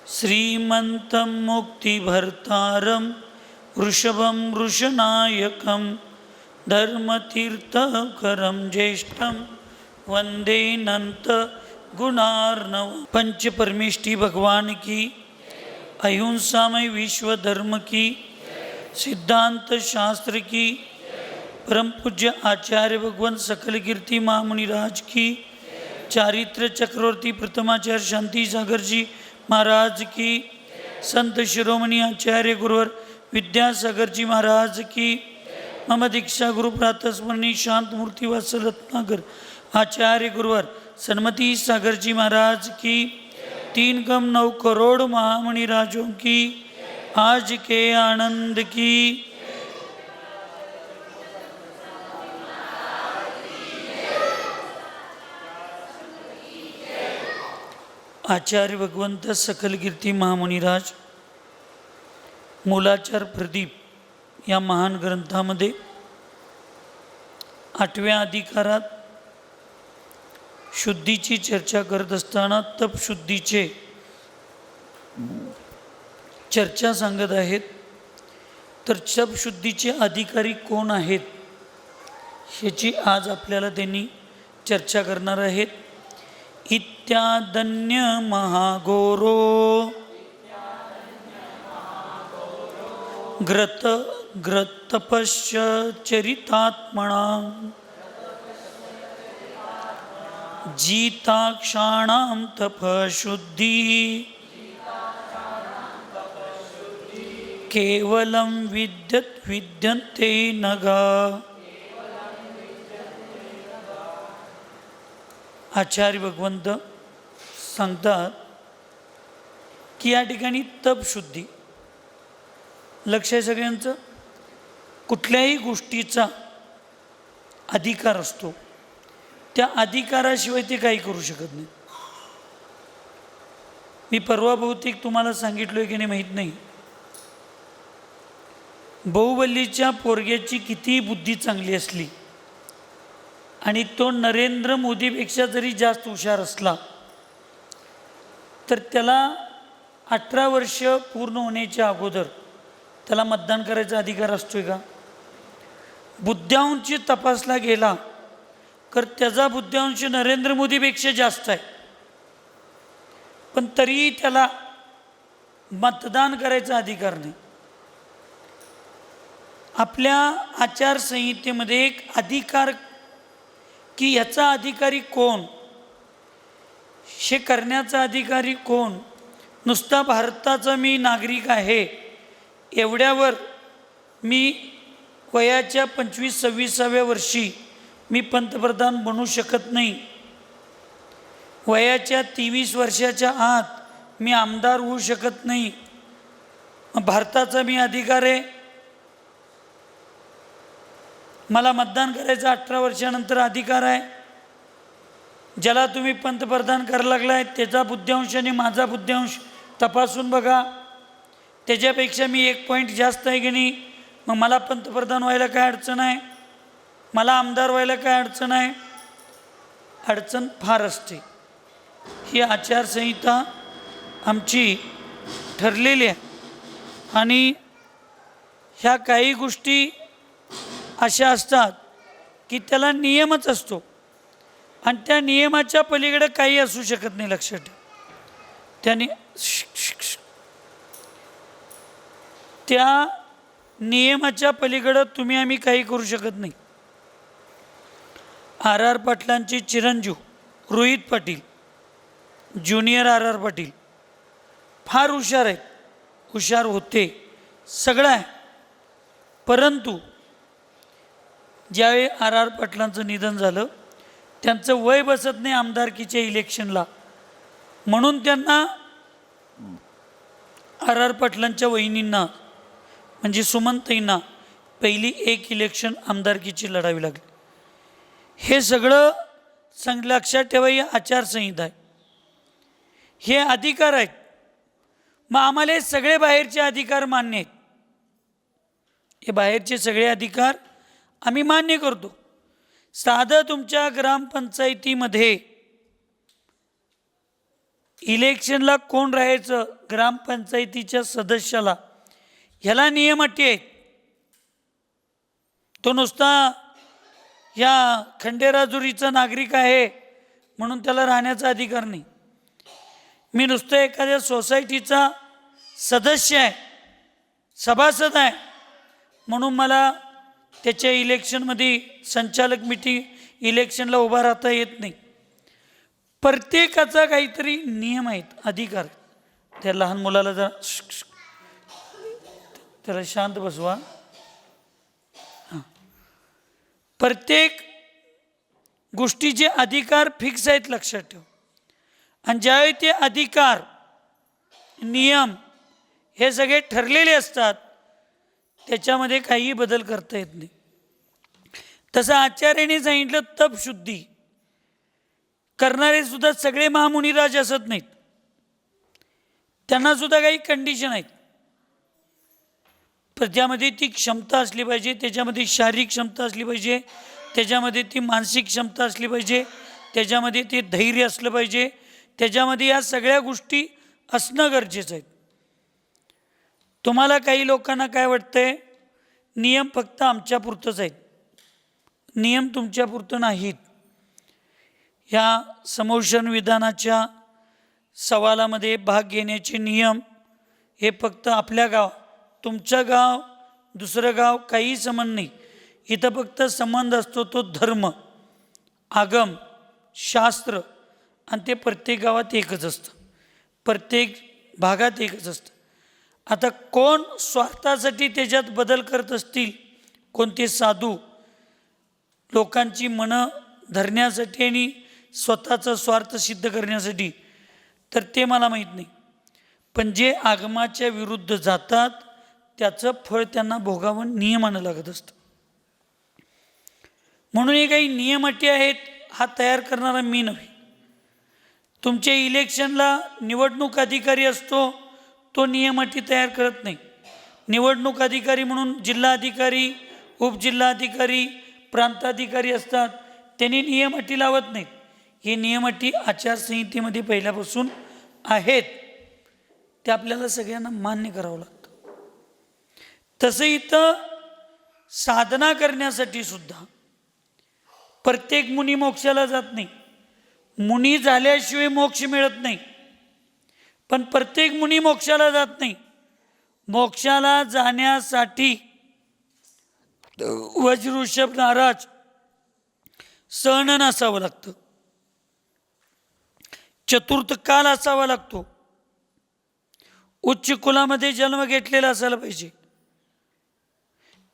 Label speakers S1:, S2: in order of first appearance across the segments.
S1: श्रीमन्तं मुक्तिभर्तारं वृषभं वृषनायकं धर्मतीर्थकरं ज्येष्ठं वंदे नंत गुणार्णव। पंचपरमेष्ठी भगवान की, अहिंसामय विश्व धर्म की, सिद्धांत शास्त्र की, परम पूज्य आचार्य भगवान सकल कीर्ति महामुनिराज की, चारित्र चक्रवर्ती प्रथमाचार्य शांति सागर जी महाराज की, संत शिरोमणि आचार्य गुरुवर विद्यासागर जी महाराज की, मम दीक्षा गुरु प्रातस्मरणी शांत मूर्ति वासल रत्नागर आचार्य गुरुवर सन्मति सागर जी महाराज की, 3,9 करोड़ महामणि राजों की आज के आनंद की। आचार्य भगवंत सकल कीर्ती महामुनिराज मूलाचार प्रदीप या महान ग्रंथामध्ये 8व्या अधिकारात शुद्धीची चर्चा करत असताना तपशुद्धीचे चर्चा सांगत आहेत। तर तपशुद्धीचे अधिकारी कोण आहेत ह्याची आज आपल्याला त्यांनी चर्चा करणार आहेत। इत्यादन्य महाघोरो ग्रत ग्रतपश्च चरितात्मना जीताक्षाणां तपशुद्धि केवलं विद्यन्ते नगा। आचार्य भगवंत सांगतात की या ठिकाणी तपशुद्धी लक्ष आहे सगळ्यांचं। कुठल्याही गोष्टीचा अधिकार असतो, त्या अधिकाराशिवाय ते काही करू शकत नाही। मी परवा बहुतेक तुम्हाला सांगितलोय की नाही माहीत नाही, बाहुबलीच्या पोरग्याची किती बुद्धी चांगली असली आणि तो नरेंद्र मोदीपेक्षा जरी जास्त हुशार असला तर त्याला 18 वर्ष पूर्ण होण्याच्या अगोदर त्याला मतदान करायचा अधिकार असतोय का? बुद्ध्यांश तपासला गेला तर त्याचा बुद्ध्यांश नरेंद्र मोदीपेक्षा जास्त आहे, पण तरीही त्याला मतदान करायचा अधिकार नाही। आपल्या आचारसंहितेमध्ये एक अधिकार की याचा अधिकारी कोण, हे करण्याचा अधिकारी कोण, नुसता भारताचा मी नागरिक आहे एवढ्यावर मी वयाच्या 25-26व्या वर्षी मी पंतप्रधान बनू शकत नाही, वयाच्या 23 वर्षाच्या आत मी आमदार होऊ शकत नाही। भारताचा मी अधिकार आहे, मला मतदान करायचं 18 वर्षानंतर अधिकार आहे। ज्याला तुम्ही पंतप्रधान करायला लागलाय त्याचा बुद्ध्यांश आणि माझा बुद्ध्यांश तपासून बघा, त्याच्यापेक्षा मी 1 पॉईंट जास्त आहे की नाही, मग मला पंतप्रधान व्हायला काय अडचण आहे, मला आमदार व्हायला काय अडचण आहे? अडचण फार असते। ही आचारसंहिता आमची ठरलेली आहे आणि ह्या काही गोष्टी अशा असतात की त्याला नियमच असतो आणि त्या नियमाच्या पलीकडे काही असू शकत नाही, लक्षात ठेवा। त्याने त्या नियमाच्या पलीकडे तुम्ही आम्ही काही करू शकत नाही। RR पाटलांचे चिरंजीव रोहित पाटील, ज्युनियर RR पाटील फार हुशार आहेत, हुशार होते, सगळं आहे, परंतु ज्यावेळी RR पाटलांचं निधन झालं त्यांचं वय बसत नाही आमदारकीच्या इलेक्शनला, म्हणून त्यांना RR पाटलांच्या वहिनींना म्हणजे सुमनताईंना पहिली एक इलेक्शन आमदारकीची लढावी लागली। हे सगळं लक्षात ठेवा, ही आचारसंहिता आहे, हे अधिकार आहेत। मग आम्हाला हे सगळे बाहेरचे अधिकार मान्य आहेत, हे बाहेरचे सगळे अधिकार आम्ही मान्य करतो। साधं तुमच्या ग्रामपंचायतीमध्ये इलेक्शनला कोण राहायचं ग्रामपंचायतीच्या सदस्याला, ह्याला नियम अटी आहेत. तो नुसता या खंडेराजुरीचा नागरिक आहे म्हणून त्याला राहण्याचा अधिकार नाही. मी नुसतं एखाद्या सोसायटीचा सदस्य आहे, सभासद आहे म्हणून मला त्याच्या इलेक्शनमध्ये संचालक इलेक्शनला उभा राहता येत नाही. प्रत्येकाचा काहीतरी नियम आहेत, अधिकार. त्या लहान मुलाला जरा त्याला शांत बसवा. प्रत्येक गोष्टीचे अधिकार फिक्स आहेत, लक्षात ठेव. आणि ज्यावेळी ते अधिकार नियम हे सगळे ठरलेले असतात त्याच्यामध्ये काही बदल करता येत नाही. तसं आचार्याने सांगितलं तपशुद्धी करणारे सुद्धा सगळे महामुनिराज असत नाहीत, त्यांना सुद्धा काही कंडिशन आहेत. त्याच्यामध्ये ती क्षमता असली पाहिजे, त्याच्यामध्ये शारीरिक क्षमता असली पाहिजे, त्याच्यामध्ये ती मानसिक क्षमता असली पाहिजे, त्याच्यामध्ये ते धैर्य असलं पाहिजे, त्याच्यामध्ये या सगळ्या गोष्टी असणं गरजेचं आहे. तुम्हाला काही लोकांना काय वाटतंय, नियम फक्त आमच्यापुरतंच आहेत. नियम तुमच्यापुरतं नाहीत. ह्या समोशन विधानाच्या सवालामध्ये भाग घेण्याचे नियम हे फक्त आपल्या गाव, तुमचं गाव, दुसरं गाव काही संबंध नाही. इथं फक्त संबंध असतो तो धर्म, आगम, शास्त्र, आणि ते प्रत्येक गावात एकच असतं, प्रत्येक भागात एकच असतं. आता कोण स्वार्थासाठी त्याच्यात बदल करत असतील, कोणते साधू लोकांची मनं धरण्यासाठी आणि स्वतःचा स्वार्थ सिद्ध करण्यासाठी, तर ते मला माहीत नाही. पण जे आगमाच्या विरुद्ध जातात त्याचं फळ त्यांना भोगावं नियमानं लागत असतं. म्हणून हे काही नियम अटी आहेत, हा तयार करणारा मी नव्हे. तुमच्या इलेक्शनला निवडणूक अधिकारी असतो, तो नियम अटी तयार करत नाही. निवडणूक अधिकारी म्हणून जिल्हाधिकारी, उपजिल्हाधिकारी, प्रांताधिकारी असतात, त्यांनी नियम अटी लावत नाहीत. हे नियम अटी आचारसंहितेमध्ये पहिल्यापासून आहेत, ते आपल्याला सगळ्यांना मान्य करावं लागतं. तसं इथं साधना करण्यासाठी सुद्धा प्रत्येक मुनी मोक्षाला जात नाही. मुनी झाल्याशिवाय मोक्ष मिळत नाही, पण प्रत्येक मुनी मोक्षाला जात नाही. मोक्षाला जाण्यासाठी वज्रऋषभ नाराज सहन असावं लागतं, चतुर्थ काल असावा लागतो, उच्च कुलामध्ये जन्म घेतलेला असायला पाहिजे,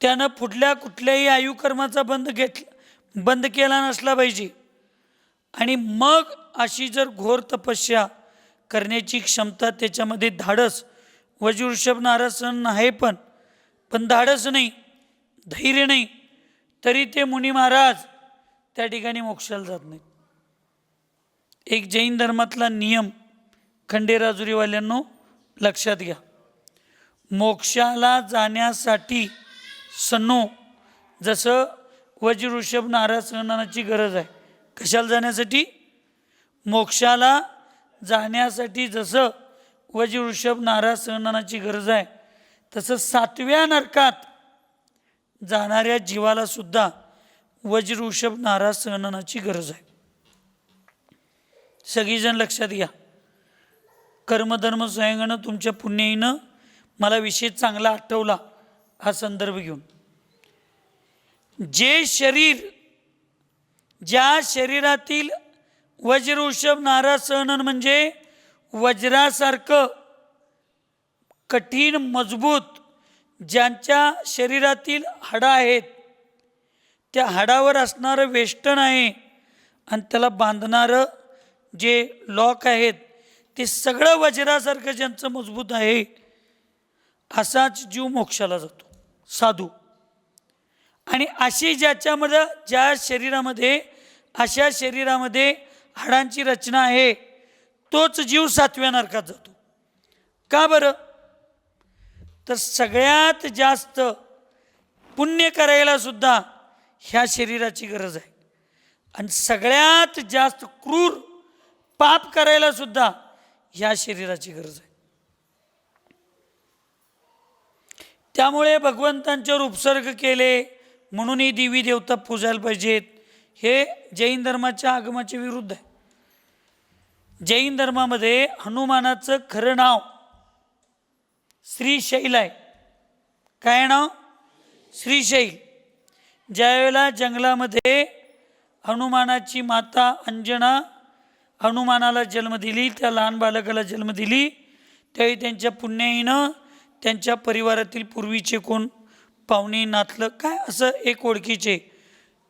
S1: त्यानं पुढल्या कुठल्याही आयुकर्माचा बंद केला नसला पाहिजे. आणि मग अशी जर घोर तपस्या करण्याची क्षमता, त्याच्यामध्ये धाडस, वज्रऋषभ नाराज सहन आहे पण धाडस नाही, धैर्य नाही, तरी ते मुनी महाराज त्या ठिकाणी मोक्षाला जात नाहीत. एक जैन धर्मातला नियम खंडेराजुरीवाल्यांनो लक्षात घ्या. मोक्षाला जाण्यासाठी सन्नो, जसं वज्रऋषभ नाराज सहनाची गरज आहे. कशाला जाण्यासाठी? मोक्षाला जाण्यासाठी जसं वज्रऋषभ नाराज सहनाची गरज आहे, तसं 7व्या नरकात जाणाऱ्या जीवाला सुद्धा वज्रऋषभ नाराज सहनाची गरज आहे. सगळीजण लक्षात घ्या. कर्मधर्म स्वयंगणं तुमच्या पुण्याईनं मला विषय चांगला आठवला हा संदर्भ घेऊन. जे शरीर, ज्या शरीरातील वज्रऋषभ नाराज सहन म्हणजे वज्रासारखं कठीण मजबूत, ज्यांच्या शरीरातील हाडं आहेत, त्या हाडावर असणारं वेष्टन आहे आणि त्याला बांधणारं जे लॉक आहेत, ते सगळं वज्रासारखं ज्यांचं मजबूत आहे, असाच जीव मोक्षाला जातो, साधू. आणि अशी ज्याच्यामध्ये, ज्या शरीरामध्ये, अशा शरीरामध्ये हाडांची रचना आहे, तोच जीव 7व्या नरकात जातो. का बरं? तर सगळ्यात जास्त पुण्य करायला सुद्धा ह्या शरीराची गरज आहे, आणि सगळ्यात जास्त क्रूर पाप करायला सुद्धा ह्या शरीराची गरज आहे. त्यामुळे भगवंतांच्यावर उपसर्ग केले म्हणूनही देवी देवता पूजायला पाहिजेत, हे जैन धर्माच्या आगमाच्या विरुद्ध आहे. जैन धर्मामध्ये हनुमानाचं खरं नाव श्रीशैल आहे. काय नाव? श्रीशैल. ज्यावेळेला जंगलामध्ये हनुमानाची माता अंजना हनुमानाला जन्म दिली, त्या लहान बालकाला जन्म दिली, त्यावेळी त्यांच्या पुण्याईनं त्यांच्या परिवारातील पूर्वीचे कोण पाहुणे नातलं काय असं एक ओळखीचे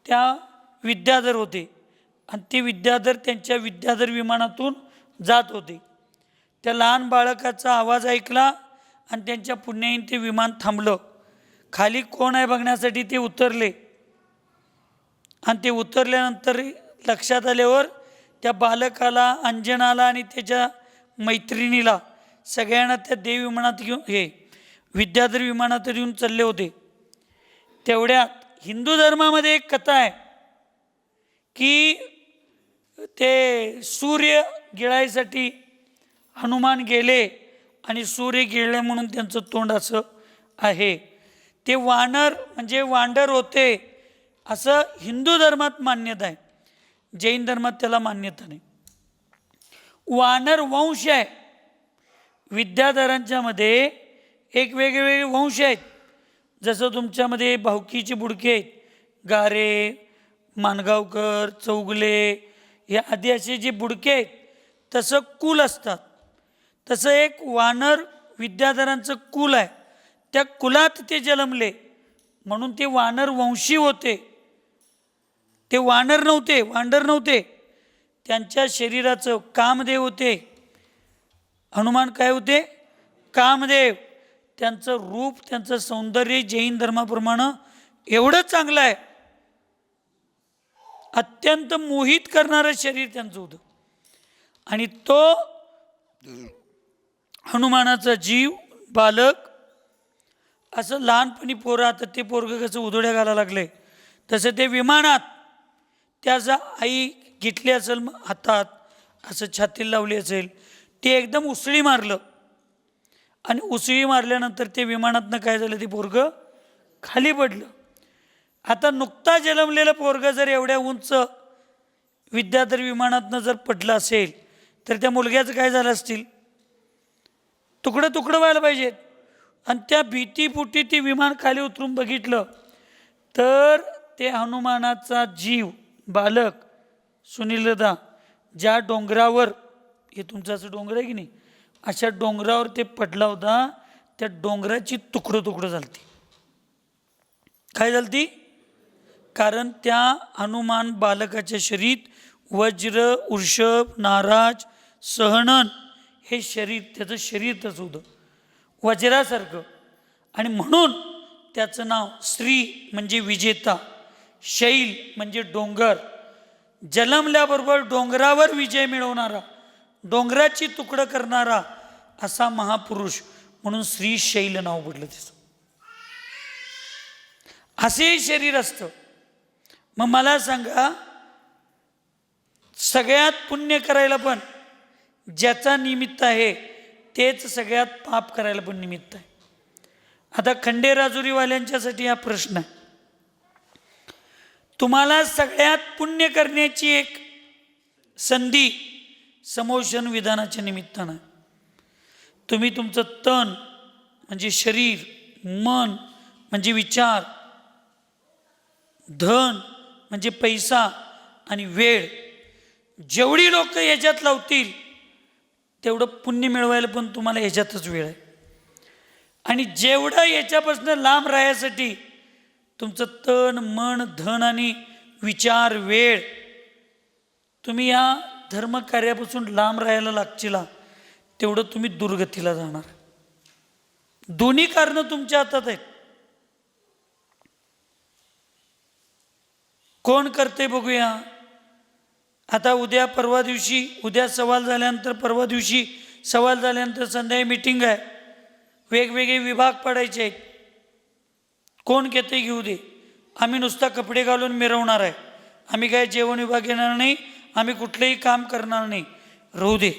S1: त्या विद्याधर होते आणि ते विद्याधर त्यांच्या विद्याधर विमानातून जात होते. त्या लहान बाळकाचा आवाज ऐकला आणि त्यांच्या पुण्याईन ते विमान थांबलं. खाली कोण आहे बघण्यासाठी ते उतरले आणि ते उतरल्यानंतर लक्षात आल्यावर त्या बालकाला, अंजनाला आणि त्याच्या मैत्रिणीला सगळ्यांना त्या देव विमानात घेऊन विद्याधर विमानात येऊन चालले होते. तेवढ्यात हिंदू धर्मामध्ये एक कथा आहे की ते सूर्य गिळायसाठी हनुमान गेले आणि सूर्य गिळले म्हणून त्यांचं तोंड असं आहे. ते वानर म्हणजे वांडर होते असं हिंदू धर्मात मान्यता आहे, जैन धर्मात त्याला मान्यता नाही. वानर वंश आहे. विद्याधरांच्या मध्ये एक वेगवेगळे वंश आहेत. जसं तुमच्यामध्ये भावकीचे बुडके आहेत, गारे, माणगावकर, चौगले हे आदी असे जे बुडके आहेत तसं कुल असतात. तसं एक वानर विद्याधरांचं कुल आहे. त्या कुलात ते जन्मले म्हणून ते वानर वंशी होते. ते वानर नव्हते, वांडर नव्हते. त्यांच्या शरीराचं कामदेव होते. हनुमान काय होते? कामदेव. त्यांचं रूप, त्यांचं सौंदर्य जैन धर्माप्रमाणे एवढं चांगलं आहे, अत्यंत मोहित करणारं शरीर त्यांचं होतं. आणि तो हनुमानाचा जीव बालक असं लहानपणी पोरं, आता ते पोरगं कसं उधोड्या घालायला लागले तसं ते विमानात त्याचा आई घेतली असेल हातात, असं छातीला लावली असेल, ते एकदम उसळी मारलं आणि उसळी मारल्यानंतर ते विमानातनं काय झालं, ते पोरगं खाली पडलं. आता नुकता जन्मलेलं पोरगं जर एवढ्या उंच विद्याधर विमानातनं जर पडलं असेल तर त्या मुलग्याचं काय झालं असतील, तुकडं तुकडं व्हायला पाहिजेत. आणि त्या भीतीपुटी ते विमान खाली उतरून बघितलं तर ते हनुमानाचा जीव बालक सुनीलदा ज्या डोंगरावर, हे तुमचं असं डोंगर आहे की नाही, अशा डोंगरावर ते पडला होता. त्या डोंगराची तुकडं तुकडं झालती. काय झालती? कारण त्या हनुमान बालकाच्या शरीरात वज्र, वृषभ, नाराज, सहनन हे शरीर, त्याचं शरीर तसं होतं वज्रासारखं. आणि म्हणून त्याचं नाव श्री म्हणजे विजेता, शैल म्हणजे डोंगर, जन्मल्याबरोबर डोंगरावर विजय मिळवणारा, डोंगराची तुकडं करणारा असा महापुरुष म्हणून श्रीशैल नाव पडलं त्याचं. असे शरीर असतं. मग मला सांगा, सगळ्यात पुण्य करायला पण ज्याचा निमित्त आहे तेच सगळ्यात पाप करायला पण निमित्त आहे. आता खंडेराजुरीवाल्यांच्यासाठी हा प्रश्न आहे. तुम्हाला सगळ्यात पुण्य करण्याची एक संधी समोशन विधानाच्या निमित्तानं. तुम्ही तुमचं तन म्हणजे शरीर, मन म्हणजे विचार, धन म्हणजे पैसा आणि वेळ जेवढी लोक ह्याच्यात लावतील तेवढं पुण्य मिळवायला पण तुम्हाला ह्याच्यातच वेळ आहे. आणि जेवढं याच्यापासून लांब राहण्यासाठी तुमचं तन, मन, धन आणि विचार, वेळ तुम्ही या धर्मकार्यापासून लांब राहायला लागचिला तेवढं तुम्ही दुर्गतीला जाणार. दोन्ही कारणं तुमच्या हातात आहेत. कोण करते बघूया. आता उद्या परवा दिवशी, उद्या सवाल झाल्यानंतर परवा दिवशी सवाल झाल्यानंतर संध्याकाळी मीटिंग आहे. वेगवेगळे विभाग पडायचे आहेत. कोण घेते घेऊ दे. आम्ही नुसता कपडे घालून मिरवणार आहे. आम्ही काय जेवण विभाग घेणार नाही, आम्ही कुठलंही काम करणार नाही. राहू दे,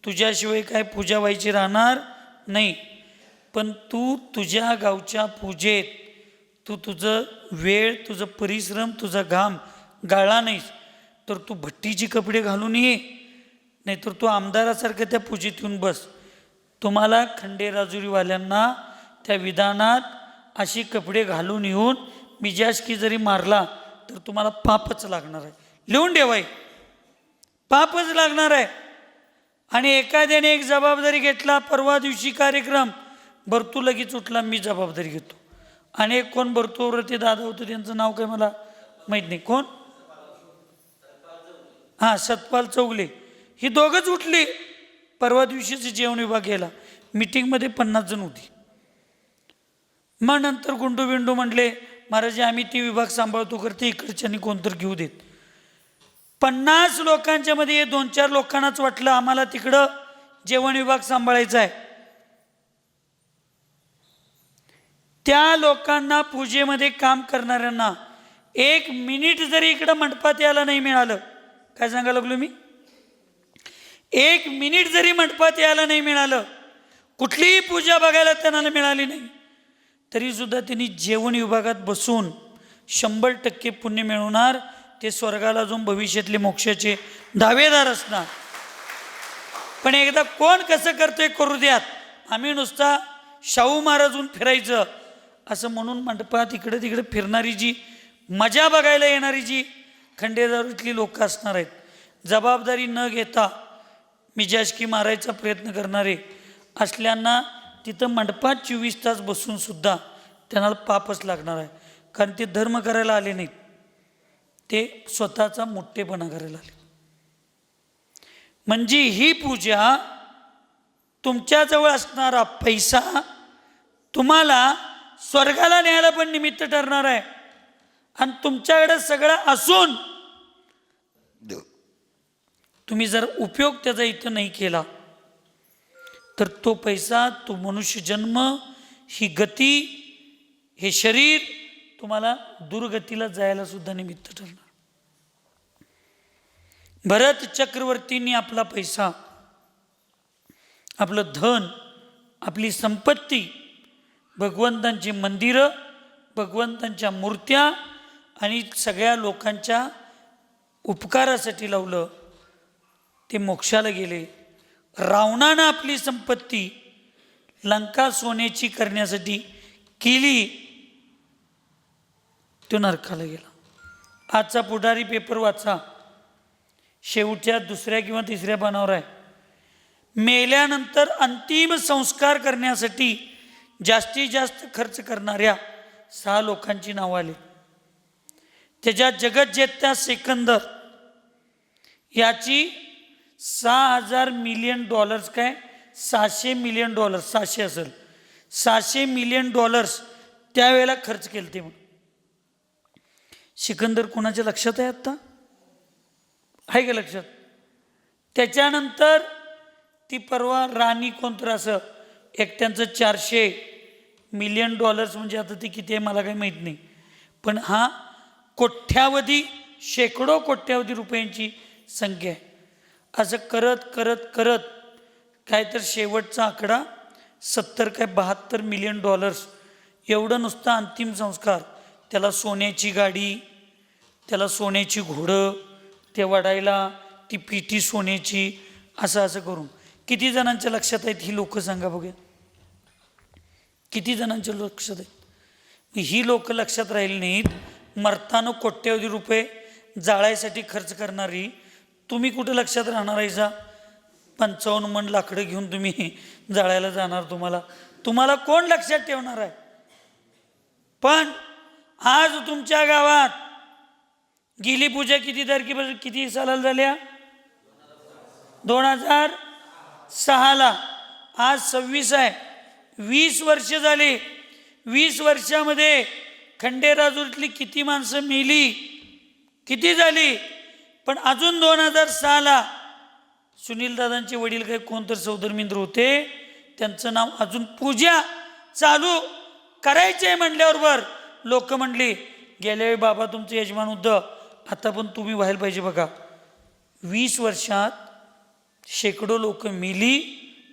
S1: तुझ्याशिवाय काय पूजा व्हायची राहणार नाही. पण तू तुझ्या गावच्या पूजेत तू तुझं वेळ, तुझं परिश्रम, तुझा घाम गाळला नाहीस तर तू भट्टीची कपडे घालून ये, नाहीतर तू आमदारासारखं त्या पूजेत येऊन बस. तुम्हाला खंडेराजुरीवाल्यांना त्या विधानात अशी कपडे घालून येऊन मिजाजकी जरी मारला तर तुम्हाला पापच लागणार आहे. लिहून ठेवाय, पापच लागणार आहे. आणि एखाद्याने एक जबाबदारी घेतला, परवा दिवशी कार्यक्रम, भरतू लगेच उठला मी जबाबदारी घेतो. आणि एक कोण भरतूवर ते दादा होतं, त्यांचं नाव काय मला माहीत नाही, कोण, हां सतपाल चौगले, ही दोघंच उठली. परवा दिवशीचे जेवण विभाग गेला, मीटिंगमध्ये 50 जण होती. मग नंतर गुंडू बिंडू म्हटले महाराज आम्ही ती विभाग सांभाळतो, करते इकडच्यांनी कोणतरी घेऊ देत. 50 लोकांच्या मध्ये 2-4 लोकांनाच वाटलं आम्हाला तिकडं जेवण विभाग सांभाळायचा आहे. त्या लोकांना, पूजेमध्ये काम करणाऱ्यांना 1 मिनिट जरी इकडं मंडपात यायला नाही मिळालं, काय सांगायला लागलो मी, 1 मिनिट जरी मंडपात यायला नाही मिळालं, कुठलीही पूजा बघायला त्यांना मिळाली नाही, तरी सुद्धा त्यांनी जेवण विभागात बसून 100% पुण्य मिळवणार. ते स्वर्गाला जाऊन भविष्यातले मोक्षाचे दावेदार असणार. पण एकदा कोण कसं करतोय करू द्यात, आम्ही नुसता शाहू महाराजून फिरायचं असं म्हणून मंडपात इकडे तिकडे फिरणारी जी मजा बघायला येणारी जी खंडेराजुरीतली लोक असणार आहेत, जबाबदारी न घेता मिजाजकी मारायचा प्रयत्न करणारे असल्यांना तिथं मंडपात 24 तास बसून सुद्धा त्यांना पापच लागणार आहे. कारण ते धर्म करायला आले नाहीत, ते स्वतःचा मोठेपणा करायला आले. म्हणजे ही पूजा तुमच्याजवळ असणारा पैसा तुम्हाला स्वर्गाला न्यायला पण निमित्त ठरणार आहे. आणि तुमच्याकडे सगळं असून तुम्ही जर उपयोग त्याचा इथं नाही केला तर तो पैसा, तो मनुष्य जन्म, ही गती, हे शरीर तुम्हाला दुर्गतीला जायला सुद्धा निमित्त ठरणार. भरत चक्रवर्तींनी आपला पैसा, आपलं धन, आपली संपत्ती भगवंतांची मंदिरं, भगवंतांच्या मूर्त्या आणि सगळ्या लोकांच्या उपकारासाठी लावलं. ते मोक्षाला गेले. रावणानं आपली संपत्ती लंका सोन्याची करण्यासाठी केली, तो नरकाला गेला. आजचा पुढारी पेपर वाचा, शेवटच्या 2ऱ्या किंवा 3ऱ्या पानावर आहे, मेल्यानंतर अंतिम संस्कार करण्यासाठी जास्तीत जास्त खर्च करणाऱ्या 6 लोकांची नावं आली. त्याच्यात जगज्जेत्या सिकंदर याची $6,000 मिलियन, काय $600 मिलियन, 600 असेल, $600 मिलियन त्यावेळेला खर्च केले ते. म्हणून सिकंदर कोणाच्या लक्षात आहे आत्ता, आहे का लक्षात? त्याच्यानंतर ती परवा राणी कोणतं असं एक, त्यांचं $400 मिलियन, म्हणजे आता ते किती आहे मला काही माहीत नाही, पण हा कोट्यावधी, शेकडो कोट्यावधी रुपयांची संख्या आहे. असं करत करत करत काय तर शेवटचा आकडा 70 काय 72 मिलियन एवढं नुसतं अंतिम संस्कार. त्याला सोन्याची गाडी, त्याला सोन्याची घोडं, ते वडायला ती पिठी सोन्याची, असं असं करून किती जणांच्या लक्षात आहेत ही लोक सांगा बघूया, किती जणांच्या लक्षात आहेत? ही लोक लक्षात राहिली नाहीत. मरताना कोट्यावधी रुपये जाळायसाठी खर्च करणारी तुम्ही कुठं लक्षात राहणार आहे? 55 मन लाकडं घेऊन तुम्ही जाळायला जाणार, तुम्हाला कोण लक्षात ठेवणार आहे? पण आज तुमच्या गावात गेली पूजा किती तारखेपासून, किती सालाला झाल्या? 2006ला. आज 26 आहे, 20 वर्ष झाली. 20 वर्षामध्ये खंडेराजुरीतली किती माणसं मेली, किती झाली? पण अजून 2006ला सुनील दादांचे वडील काही कोणतर सौदरमिंद्र होते, त्यांचं नाव अजून पूजा चालू करायचे म्हटल्याबरोबर लोक म्हणली गेल्या वेळी बाबा तुमचं यजमान होतं, आता पण तुम्ही व्हायला पाहिजे बघा. 20 वर्षात शेकडो लोक मेली,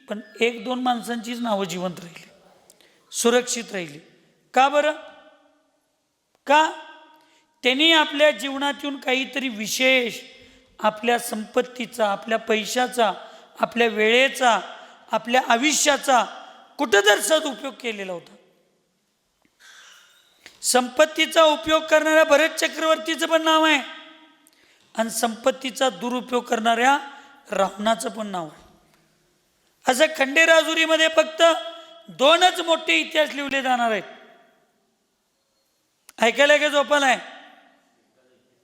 S1: पण 1-2 माणसांचीच नावं जिवंत राहिली, सुरक्षित राहिली. का बरं? का? त्यांनी आपल्या जीवनातून काहीतरी विशेष आपल्या संपत्तीचा, आपल्या पैशाचा, आपल्या वेळेचा, आपल्या आयुष्याचा कुठं तर सदुपयोग केलेला होता. संपत्तीचा उपयोग करणाऱ्या भरत चक्रवर्तीचं पण नाव आहे आणि संपत्तीचा दुरुपयोग करणाऱ्या रावणाचं पण नाव आहे. असं खंडेराजुरीमध्ये फक्त 2च मोठे इतिहास लिहिले जाणार आहेत. ऐकायला का झोपालाय?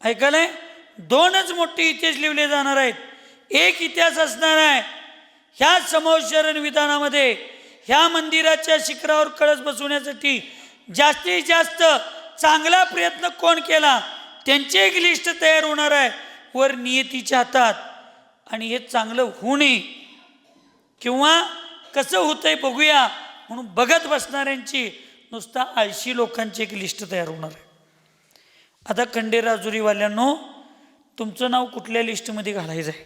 S1: ऐकायलाय? 2च मोठे इतिहास लिहिले जाणार आहेत. एक इतिहास असणार आहे ह्या समोशरण विधानामध्ये, ह्या मंदिराच्या शिखरावर कळस बसवण्यासाठी जास्तीत जास्त चांगला प्रयत्न कोण केला त्यांची एक लिस्ट तयार होणार आहे वर नियतीच्या हातात. आणि हे चांगलं होऊ नये किंवा कसं होतंय बघूया म्हणून बघत बसणाऱ्यांची नुसता 80 लोकांची एक लिस्ट तयार होणार आहे. आता खंडेराजुरीवाल्यांनो, तुमचं नाव कुठल्या लिस्टमध्ये घालायचं आहे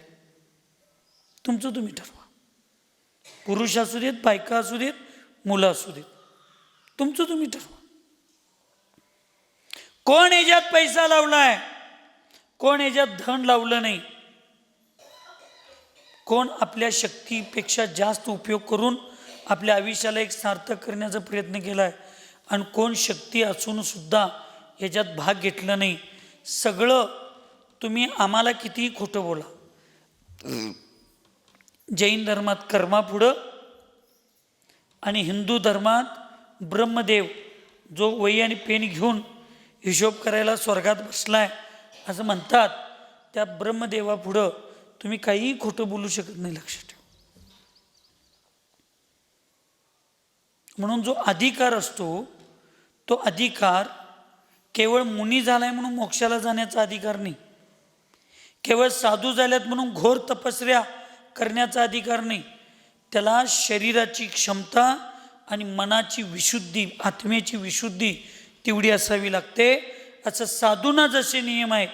S1: तुमचं तुम्ही ठरवा. पुरुष असू देत, बायका असू देत, मुलं असू देत, तुमचं तुम्ही ठरवा. कोण याच्यात पैसा लावलाय, कोण याच्यात धन लावलं नाही, कोण आपल्या शक्तीपेक्षा जास्त उपयोग करून आपल्या आयुष्याला एक सार्थक करण्याचा प्रयत्न केलाय आणि कोण शक्ती असून सुद्धा याच्यात भाग घेतला नाही. सगळं तुम्ही आम्हाला कितीही खोटं बोला, जैन धर्मात कर्मा पुढं आणि हिंदू धर्मात ब्रह्मदेव जो वही आणि पेन घेऊन हिशोब करायला स्वर्गात बसलाय असं म्हणतात, त्या ब्रह्मदेवा पुढं तुम्ही काहीही खोटं बोलू शकत नाही, लक्षात ठेवा. म्हणून जो अधिकार असतो तो अधिकार केवळ मुनी झालाय म्हणून मोक्षाला जाण्याचा अधिकार नाही, केवळ साधू झाल्यात म्हणून घोर तपस्या करण्याचा अधिकार नाही. त्याला शरीराची क्षमता आणि मनाची विशुद्धी, आत्म्याची विशुद्धी तेवढी असावी लागते. असं साधूंना जसे नियम आहेत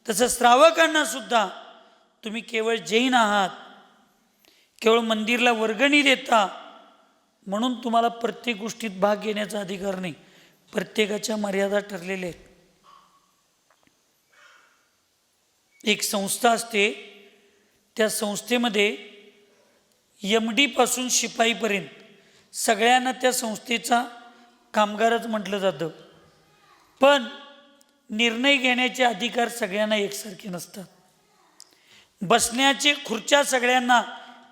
S1: तसं श्रावकांना सुद्धा, तुम्ही केवळ जैन आहात, केवळ मंदिरला वर्गणी देता म्हणून तुम्हाला प्रत्येक गोष्टीत भाग घेण्याचा अधिकार नाही. प्रत्येकाच्या मर्यादा ठरलेल्या आहेत. एक संस्था असते, त्या संस्थेमध्ये MD पासून शिपाईपर्यंत सगळ्यांना त्या संस्थेचा कामगारच म्हटलं जातं, पण निर्णय घेण्याचे अधिकार सगळ्यांना एकसारखे नसतात. बसण्याचे खुर्च्या सगळ्यांना